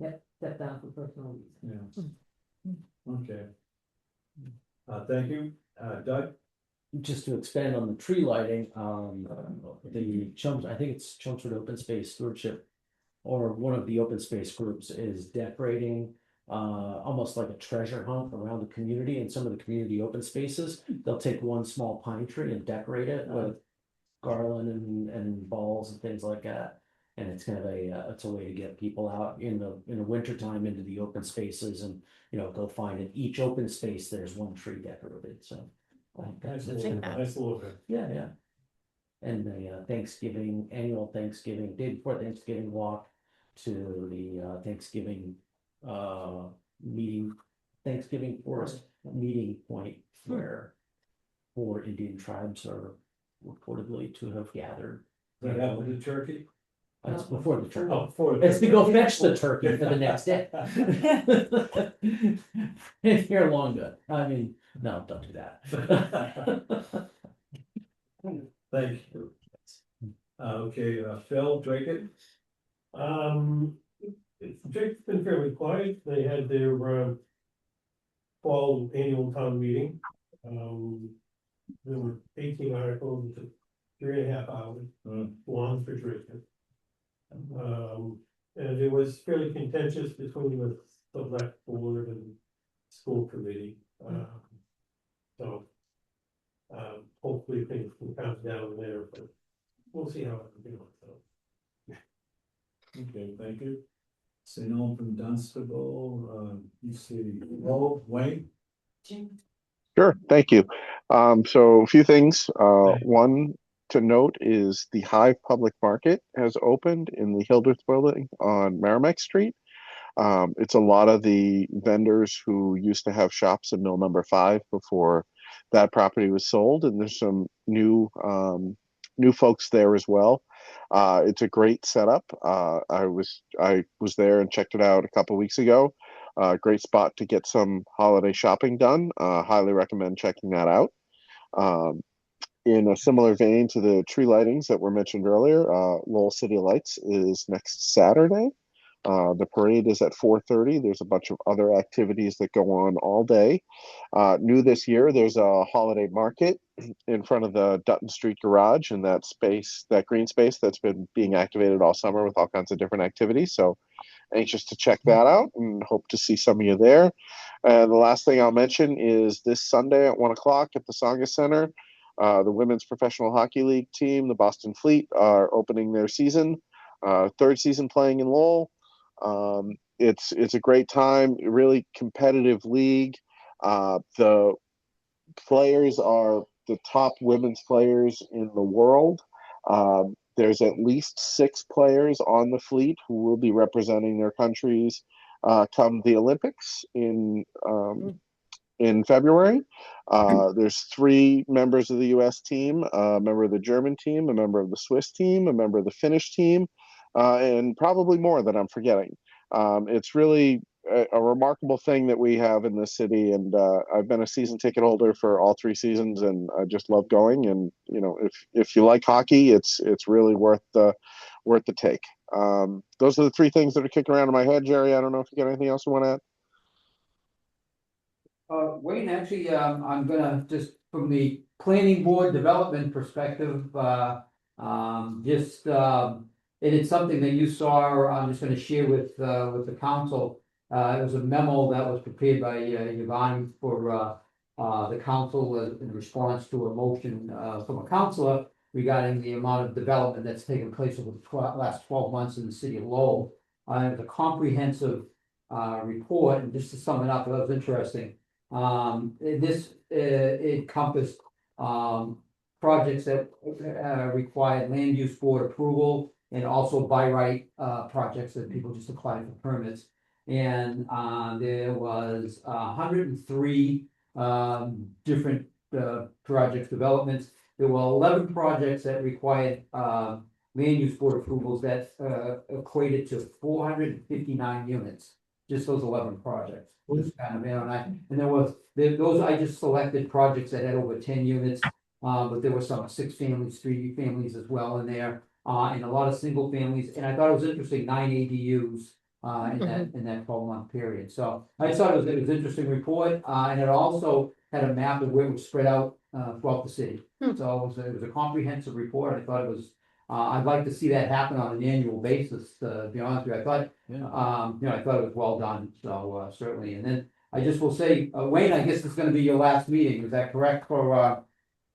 Yep, step down for personal reasons. Yeah. Okay. Thank you, Doug. Just to expand on the tree lighting, I think it's Chelmsford Open Space Stewardship, or one of the open space groups is decorating almost like a treasure hunt around the community and some of the community open spaces. They'll take one small pine tree and decorate it with garland and balls and things like that. And it's kind of it's a way to get people out in the winter time into the open spaces, and go find in each open space there's one tree decorated. So Nice little bit. yeah. And the annual Thanksgiving, day before Thanksgiving walk to the Thanksgiving Thanksgiving Forest meeting point where 4 Indian tribes are reportedly to have gathered. Right after the turkey? It's before the turkey. Oh, before It's to go fetch the turkey for the next day. You're long good. I mean, no, don't do that. Thank you. Okay, Phil, Drake. Drake's been fairly quiet. They had their fall annual town meeting. There were 18 articles, it took 3.5 hours, long for Drake. And it was fairly contentious between the select board and school committee. So hopefully things can calm down there, but we'll see how it goes. So Okay, thank you. See no one from Dunstable, you see, oh, Wayne? Sure, thank you. So a few things. One to note is the Hive Public Market has opened in the Hildreth building on Merrimack Street. It's a lot of the vendors who used to have shops in Mill Number 5 before that property was sold, and there's some new folks there as well. It's a great setup. I was there and checked it out a couple weeks ago. Great spot to get some holiday shopping done. Highly recommend checking that out. Um, in a similar vein to the tree lightings that were mentioned earlier, Lowell City Lights is next Saturday. The parade is at 4:30. There's a bunch of other activities that go on all day. New this year, there's a holiday market in front of the Dutton Street Garage, and that space, that green space that's been being activated all summer with all kinds of different activities. So anxious to check that out and hope to see some of you there. And the last thing I'll mention is this Sunday at 1 o'clock at the Songa Center, the Women's Professional Hockey League team, the Boston Fleet, are opening their season, third season playing in Lowell. It's a great time, really competitive league. The players are the top women's players in the world. There's at least 6 players on the fleet who will be representing their countries come the Olympics in February. There's 3 members of the U.S. team, a member of the German team, a member of the Swiss team, a member of the Finnish team, and probably more that I'm forgetting. It's really a remarkable thing that we have in this city, and I've been a season ticket holder for all 3 seasons, and I just love going. And you know, if you like hockey, it's really worth the take. Those are the 3 things that are kicking around in my head. Jerry, I don't know if you got anything else you want to add. Wayne, actually, I'm gonna just from the planning board development perspective, it is something that you saw. I'm just gonna share with the council. It was a memo that was prepared by Yvonne for the council in response to a motion from a councilor regarding the amount of development that's taken place over the last 12 months in the city of Lowell. It was a comprehensive report, and just to sum it up, that was interesting. This encompassed projects that required land use board approval, and also by right projects that people just applied for permits. And there was 103 different project developments. There were 11 projects that required land use board approvals that equated to 459 units. Just those 11 projects. Just kind of, and there was those, I just selected projects that had over 10 units, but there were some 6 families, 3 families as well in there, and a lot of single families. And I thought it was interesting, 9 ADUs in that 12-month period. So I just thought it was an interesting report, and it also had a map of where it was spread out throughout the city. So it was a comprehensive report. I thought it was. I'd like to see that happen on an annual basis. To be honest with you, I thought, I thought it was well done. So certainly, and then I just will say, Wayne, I guess it's going to be your last meeting. Is that correct for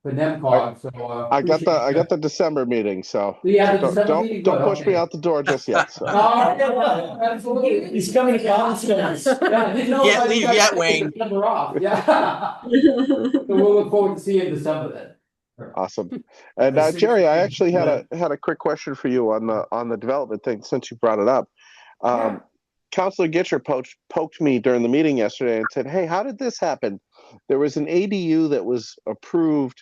NMCOG? So I got the December meeting, so don't push me out the door just yet. So. Absolutely, He's coming to Constance. Can't leave yet, Wayne. Yeah. So we'll look forward to seeing you in December then. Awesome. And Jerry, I actually had a quick question for you on the development thing since you brought it up. Councilor Gitcher poked me during the meeting yesterday and said, "Hey, how did this happen? There was an ADU that was approved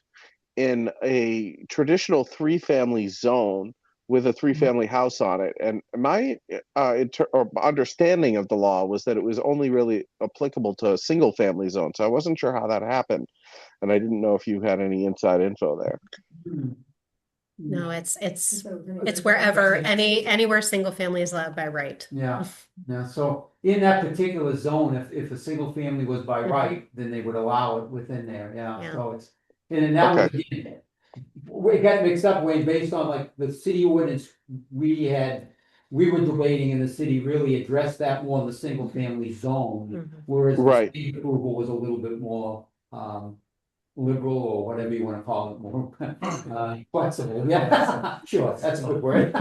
in a traditional 3-family zone with a 3-family house on it, and my understanding of the law was that it was only really applicable to a single-family zone. So I wasn't sure how that happened, and I didn't know if you had any inside info there." No, it's wherever anywhere single family is allowed by right. Yeah. So in that particular zone, if a single family was by right, then they would allow it within there. Yeah. So it's and that was again, we got mixed up way based on like the city ordinance we were debating in the city really addressed that more in the single family zone, whereas the state approval was a little bit more liberal, or whatever you want to call it, more flexible. Yeah, sure, that's a good word.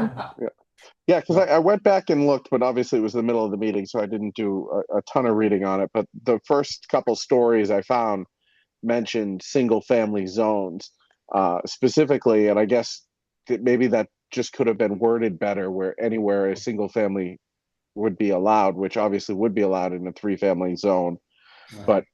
Yeah, because I went back and looked, but obviously it was the middle of the meeting, so I didn't do a ton of reading on it. But the first couple stories I found mentioned single family zones specifically, and I guess that maybe that just could have been worded better, where anywhere a single family would be allowed, which obviously would be allowed in a 3-family zone. But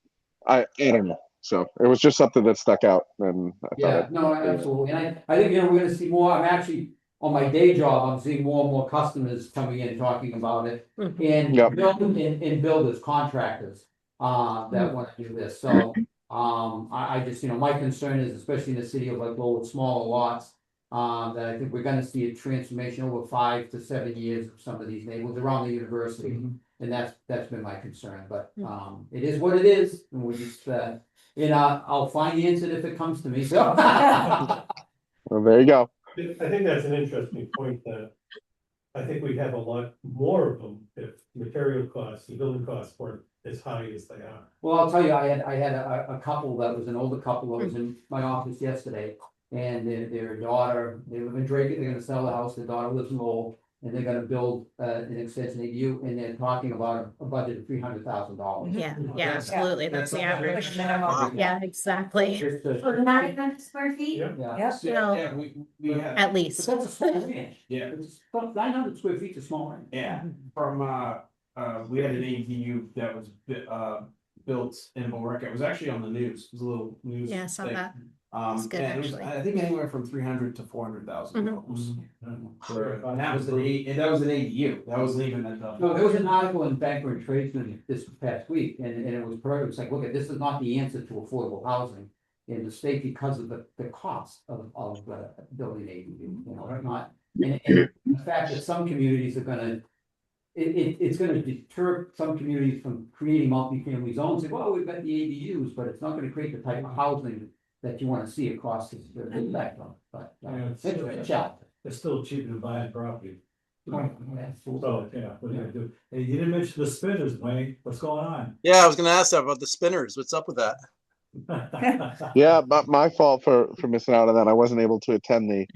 I don't know. So it was just something that stuck out, and I thought Yeah, no, absolutely, and I think, we're gonna see more, I'm actually, on my day job, I'm seeing more and more customers coming in talking about it. And Yep. and builders, contractors, that wanna do this, so, I just, my concern is, especially in the city of like Lowell, smaller lots. That I think we're gonna see a transformation over 5 to 7 years of some of these neighborhoods around the university. And that's been my concern, but, it is what it is, and we just, I'll find the answer if it comes to me, so. Well, there you go. I think that's an interesting point that I think we'd have a lot more of them if material costs and building costs weren't as high as they are. Well, I'll tell you, I had a couple that was an older couple that was in my office yesterday. And their daughter, they live in Drake, they're gonna sell the house, their daughter lives in Lowell. And they're gonna build an extension ADU, and they're talking about a budget of $300,000. Yeah, yeah, absolutely. That's the average. Minimum. Yeah, exactly. Just to- For 900 square feet? Yeah. Yeah. No. Yeah, we had. At But least. that's a small ranch. Yeah. It's about 900 square feet is a small ranch. Yeah, from we had an ADU that was built in Billerica. It was actually on the news. It was a little news. Yeah, I saw thing. that. It's good, And it was, actually. I think anywhere from 300 to 400,000 dollars. Sure. And that was an ADU. That wasn't even a. No, there was an article in Banker and Tradesman this past week, and it was perfect, it's like, look, this is not the answer to affordable housing. In the state because of the cost of building ADU, not, and the fact that some communities are gonna. It's gonna deter some communities from creating multifamily zones, say, well, we've got the ADUs, but it's not gonna create the type of housing that you wanna see across the spectrum, but. It's a challenge. It's still cheaper than buying property. Absolutely. So, yeah, what are you gonna do? Hey, you didn't mention the spinners, Wayne. What's going on? Yeah, I was gonna ask that about the spinners. What's up with that? Yeah, but my fault for missing out on that. I wasn't able to attend the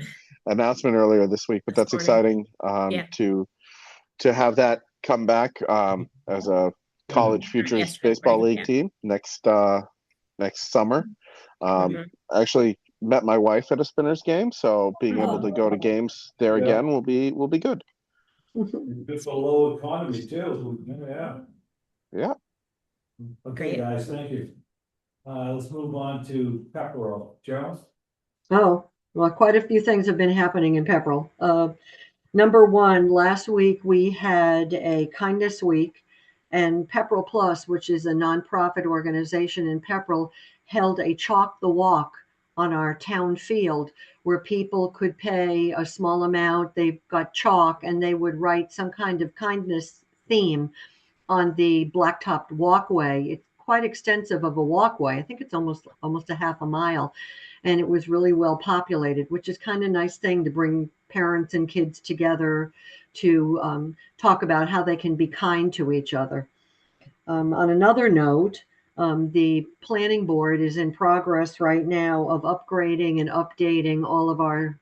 announcement earlier this week, but This that's morning. exciting Yeah. to have that come back as a college futures Yesterday, baseball right, league yeah. team next summer. Mhm. I actually met my wife at a Spinners game, so being able to go to games there Yeah. again will be good. Good for low economy too. Yeah. Yeah. Okay, Great. guys, thank you. Let's move on to Pepperell. Jones? Oh, well, quite a few things have been happening in Pepperell. Number one, last week we had a kindness week, and Pepperell Plus, which is a nonprofit organization in Pepperell, held a Chalk the Walk on our town field where people could pay a small amount. They've got chalk and they would write some kind of kindness theme on the blacktopped walkway. It's quite extensive of a walkway. I think it's almost a half a mile, and it was really well populated, which is kind of nice thing to bring parents and kids together to talk about how they can be kind to each other. On another note, the planning board is in progress right now of upgrading and updating all of our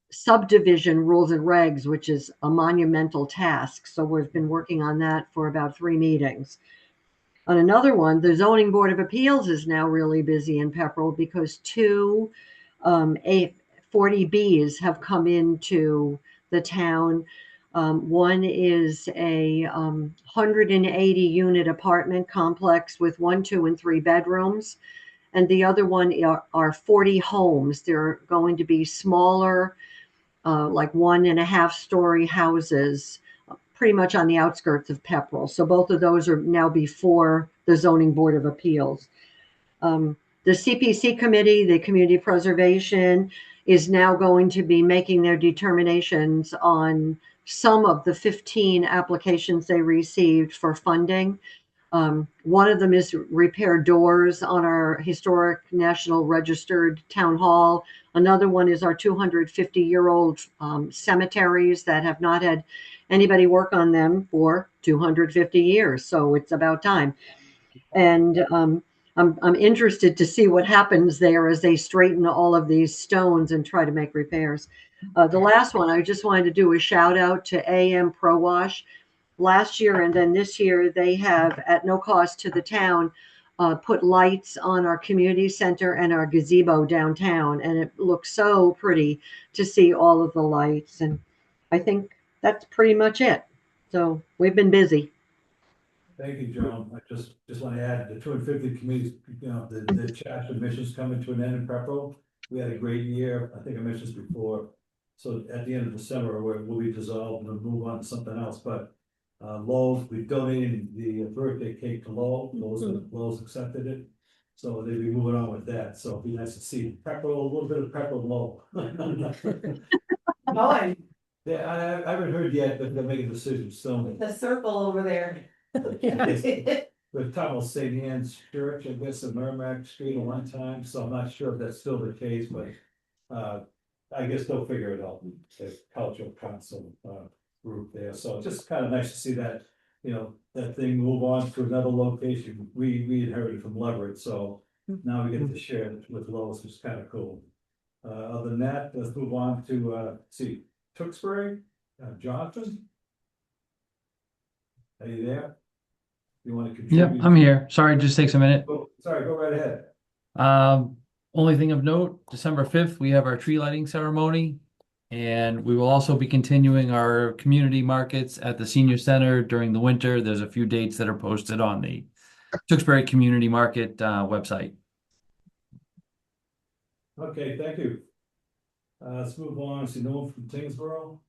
subdivision rules and regs, which is a monumental task. So we've been working on that for about 3 meetings. On another one, the Zoning Board of Appeals is now really busy in Pepperell because 2 40Bs have come into the town. One is a 180 unit apartment complex with 1, 2, and 3 bedrooms. And the other one are 40 homes. They're going to be smaller, like 1.5 story houses, pretty much on the outskirts of Pepperell. So both of those are now before the Zoning Board of Appeals. The CPC committee, the Community Preservation, is now going to be making their determinations on some of the 15 applications they received for funding. One of them is repair doors on our historic National Registered Town Hall. Another one is our 250-year-old cemeteries that have not had anybody work on them for 250 years. So it's about time. And I'm interested to see what happens there as they straighten all of these stones and try to make repairs. The last one, I just wanted to do a shout out to AM Pro Wash. Last year and then this year, they have, at no cost to the town, put lights on our community center and our gazebo downtown, and it looks so pretty to see all of the lights. And I think that's pretty much it. So we've been busy. Thank you, Joan. I just want to add the 250 committees, the chapter missions coming to an end in Pepperell. We had a great year. I think I mentioned this before. So at the end of December, we'll be dissolved and move on to something else. But Lowe's, we donated the birthday cake to Lowell. Lowe's accepted it. So they'll be moving on with that. So it'd be nice to see Pepperell, a little bit of Pepperell Lowell. Oh, Yeah, I haven't heard yet, but they'll make a decision soon. the circle over there. With Thomas St. Anne's Church, I guess, in Merrimack Street at one time, so I'm not sure if that's still the case, but I guess they'll figure it out, the cultural council group there, so just kind of nice to see that, that thing move on to another location. We inherited from Leverett, so now we get to share it with Lois, which is kind of cool. Other than that, let's move on to see, Tewksbury, Jonathan? Are you there? You want to contribute? Yep, I'm here. Sorry, just takes a minute. Sorry, go right ahead. Only thing of note, December 5th, we have our tree lighting ceremony. And we will also be continuing our community markets at the senior center during the winter. There's a few dates that are posted on the Tewksbury Community Market website. Okay, thank you. Let's move on. See, no one from Tingsboro?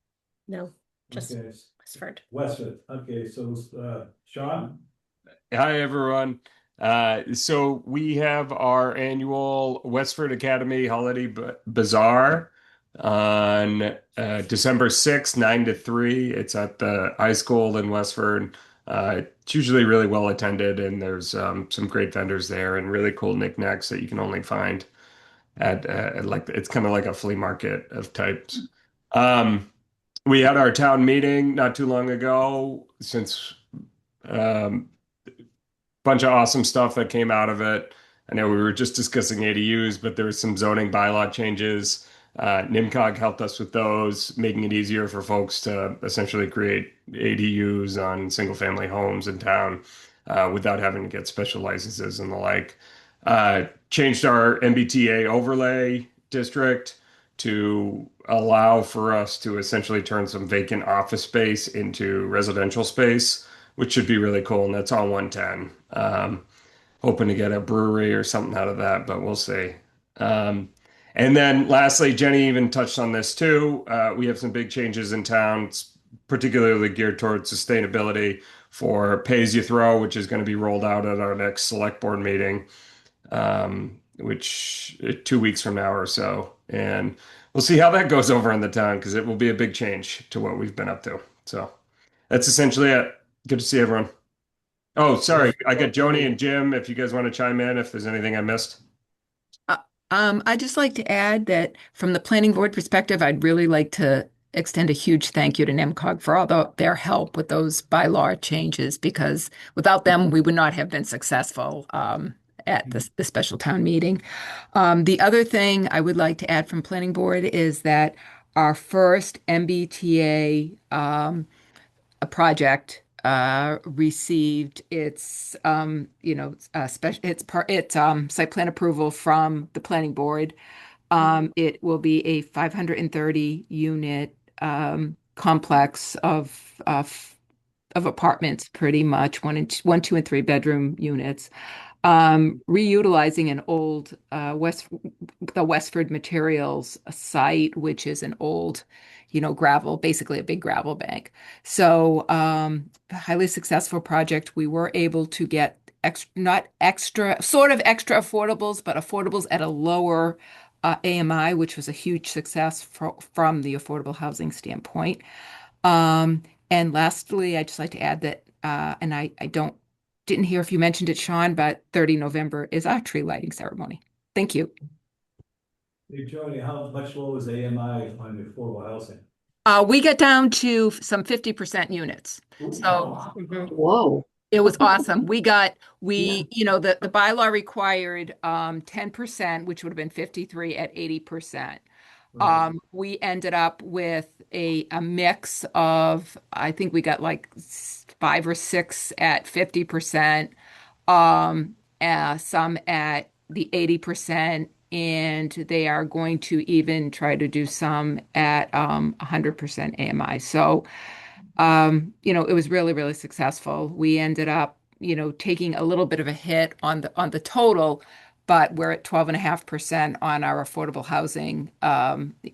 No, just Okay. Westford. Westford. Okay, so Sean? Hi, everyone. So we have our annual Westford Academy Holiday Bazaar on December 6th, 9 to 3. It's at the high school in Westford. It's usually really well attended, and there's some great vendors there and really cool knickknacks that you can only find at like, it's kind of like a flea market of types. We had our town meeting not too long ago, since bunch of awesome stuff that came out of it. I know we were just discussing ADUs, but there was some zoning bylaw changes. NMCOG helped us with those, making it easier for folks to essentially create ADUs on single family homes in town without having to get special licenses and the like. Changed our MBTA overlay district to allow for us to essentially turn some vacant office space into residential space, which should be really cool. And that's on 110. Hoping to get a brewery or something out of that, but we'll see. And then lastly, Jenny even touched on this too. We have some big changes in town, particularly geared towards sustainability for pay as you throw, which is going to be rolled out at our next select board meeting, which 2 weeks from now or so. And we'll see how that goes over in the town, because it will be a big change to what we've been up to. So that's essentially it. Good to see everyone. Oh, sorry. I got Joni and Jim, if you guys want to chime in, if there's anything I missed. I'd just like to add that from the planning board perspective, I'd really like to extend a huge thank you to NMCOG for all their help with those bylaw changes, because without them, we would not have been successful at the special town meeting. The other thing I would like to add from planning board is that our first MBTA project received its site plan approval from the planning board. It will be a 530 unit complex of apartments, pretty much one, 2, and 3 bedroom units, reutilizing an old the Westford Materials site, which is an old, gravel, basically a big gravel bank. So highly successful project. We were able to get extra affordables, but affordables at a lower AMI, which was a huge success from the affordable housing standpoint. And lastly, I'd just like to add that, and I didn't hear if you mentioned it, Sean, but 30 November is our tree lighting ceremony. Thank you. Hey, Joni, how much low is AMI on the affordable housing? We get down to some 50% units. So, Whoa. It was awesome. The bylaw required 10%, which would have been 53 at 80%. We ended up with a mix of, I think we got like 5 or 6 at 50%, some at the 80%, and they are going to even try to do some at 100% AMI. So, it was really, really successful. We ended up, taking a little bit of a hit on the total, but we're at 12.5% on our affordable housing,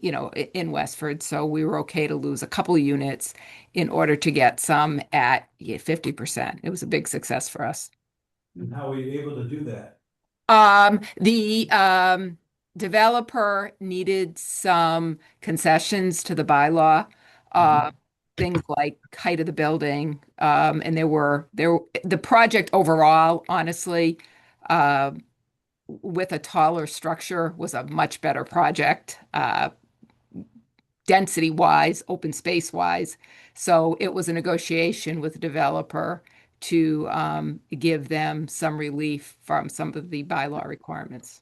in Westford. So we were okay to lose a couple of units in order to get some at 50%. It was a big success for us. And how were you able to do that? The developer needed some concessions to the bylaw, things like height of the building, and the project overall, honestly, with a taller structure was a much better project, density wise, open space wise. So it was a negotiation with the developer to give them some relief from some of the bylaw requirements.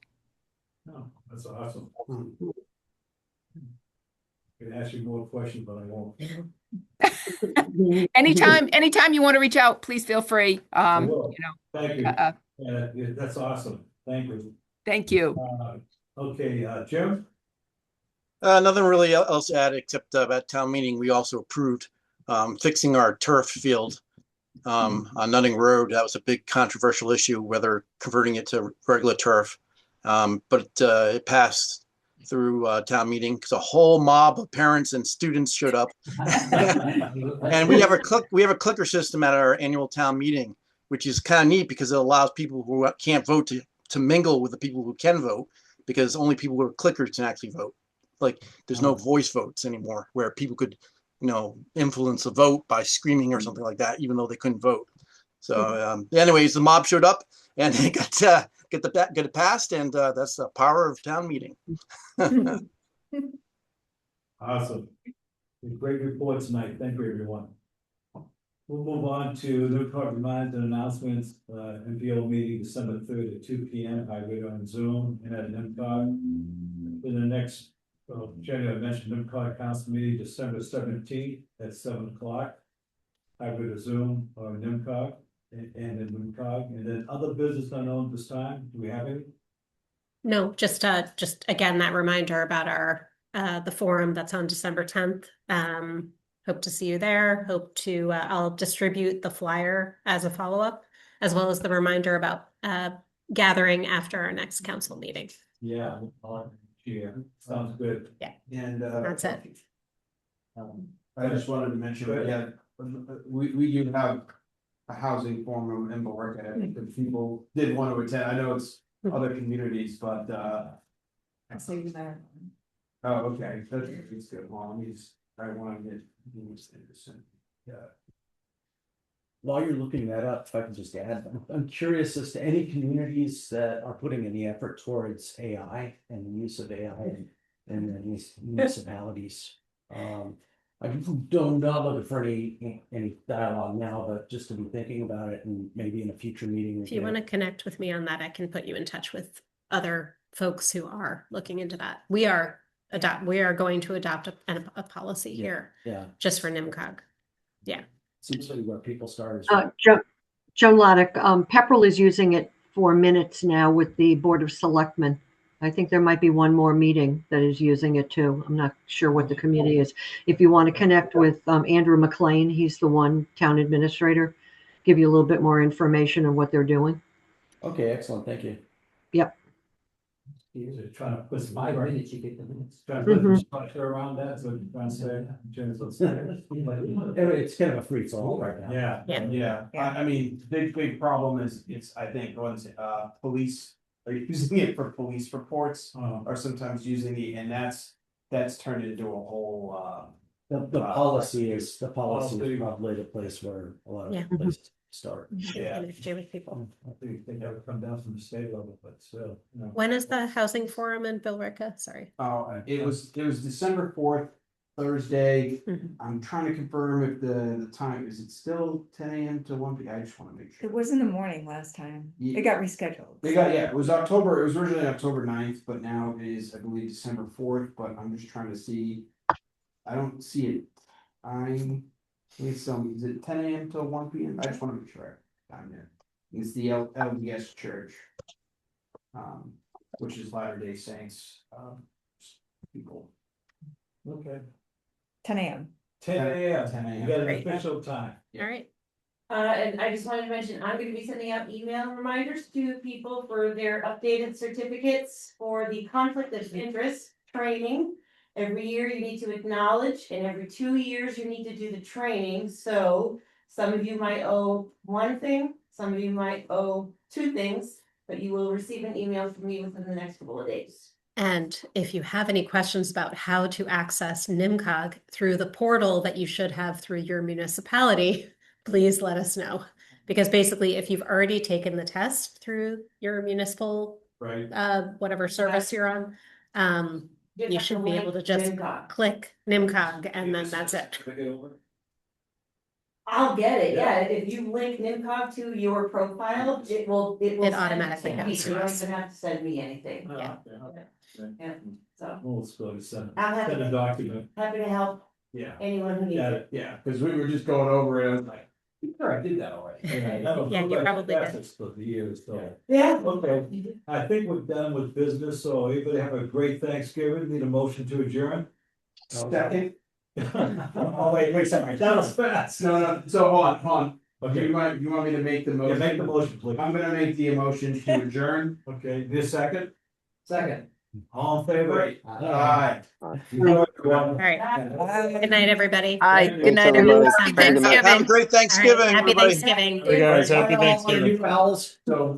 Oh, that's awesome. I can ask you more questions, but I won't. Anytime you want to reach out, please feel free. I will. Thank you. Yeah, that's awesome. Thank you. Thank you. Okay, Jim? Nothing really else to add except at town meeting, we also approved fixing our turf field on Nutting Road. That was a big controversial issue, whether converting it to regular turf. But it passed through town meeting because a whole mob of parents and students showed up. And we have a clicker system at our annual town meeting, which is kind of neat because it allows people who can't vote to mingle with the people who can vote, because only people with clickers can actually vote. Like there's no voice votes anymore where people could, influence a vote by screaming or something like that, even though they couldn't vote. So anyways, the mob showed up and they get it passed, and that's the power of town meeting. Awesome. Great report tonight. Thank you, everyone. We'll move on to new court reminders and announcements. NPO meeting December 3rd at 2 p.m. hybrid on Zoom and at NMCOG. In the next, January, I mentioned NMCOG council meeting December 17th at 7 o'clock. Hybrid or Zoom or NMCOG and in NMCOG. And then other business unknown this time. Do we have any? No, just again, that reminder about our the forum that's on December 10th. Hope to see you there. I'll distribute the flyer as a follow-up, as well as the reminder about gathering after our next council meeting. Yeah, sounds good. Yeah. And that's it. I just wanted to mention, we do have a housing forum in Billerica. If people did want to attend, I know it's other communities, but I'll see you there. oh, okay, that's good. Well, I want to get yeah. While you're looking that up, if I can just add, I'm curious as to any communities that are putting any effort towards AI and the use of AI in these municipalities. I don't not looking for any dialogue now, but just to be thinking about it, and maybe in a future meeting. If you want to connect with me on that, I can put you in touch with other folks who are looking into that. We are going to adopt a policy here. Yeah. Just for NMCOG. Yeah. Seems like where people start. Joan Loddick, Pepperell is using it for minutes now with the Board of Selectmen. I think there might be one more meeting that is using it too. I'm not sure what the committee is. If you want to connect with Andrew McLean, he's the town administrator, give you a little bit more information on what they're doing. Okay, excellent. Thank you. Yep. Trying to put my minutes, you get the minutes. Trying to put some structure around that, so you're trying to say in terms of. It's kind of a free for all right now. Yeah. I mean, big problem is I think police are using it for police reports, or sometimes using it, and that's turned into a whole. The policy is probably the place where a lot of places start. Yeah. With people. I think they never come down from the state level, but still. When is the housing forum in Billerica? Sorry. Oh, it was December 4th Thursday. Mhm. I'm trying to confirm if the time, is it still 10 a.m. to 1 p.m.? I just want to make sure. It was in the morning last time. Yeah. It got rescheduled. It was October, it was originally October 9th, but now it is, I believe, December 4th, but I'm just trying to see. I don't see it. Is it 10 a.m. till 1 p.m.? I just want to make sure I'm there. It's the LDS Church. Which is Latter-day Saints, people. Okay, 10 a.m. 10 a.m. 10 a.m. You got an Great. official time. All right. And I just wanted to mention, I'm gonna be sending out email reminders to people for their updated certificates for the conflict of interest training. Every year you need to acknowledge, and every 2 years you need to do the training, so some of you might owe one thing, some of you might owe 2 things, but you will receive an email from me within the next couple of days. And if you have any questions about how to access NMCOG through the portal that you should have through your municipality, please let us know. Because basically, if you've already taken the test through your municipal, Right. whatever service you're on, you should be able to just NMCOG. click NMCOG and then that's it. I'll get it, Yeah. yeah, if you link NIMCOG to your profile, it will It send automatically to me. goes to You don't us. even have to send me anything. Oh, Yeah. Yeah, so Well, let's go to send I'll have a to, document. happy to help Yeah. anyone who needs Got it. it. Yeah, because we were just going over it, I was like, sure, I did that already. Yeah, you probably did. That's for the years, so. Yeah. Okay, I think we're done with business, so everybody have a great Thanksgiving, need a motion to adjourn? Second. Oh, wait a second, that was fast. No, so hold on. Okay. You want me to make the Yeah, motion? make the motion, please. I'm gonna make the motion to adjourn. Okay, this second, Second. all in favor? Great. Aye. All right. Good night, everybody. Hi, good night, everybody. everyone. Happy Have a good night. Thanksgiving. Have a great All right, Thanksgiving, happy everybody. Thanksgiving. Hey guys, happy All our Thanksgiving. new pals, so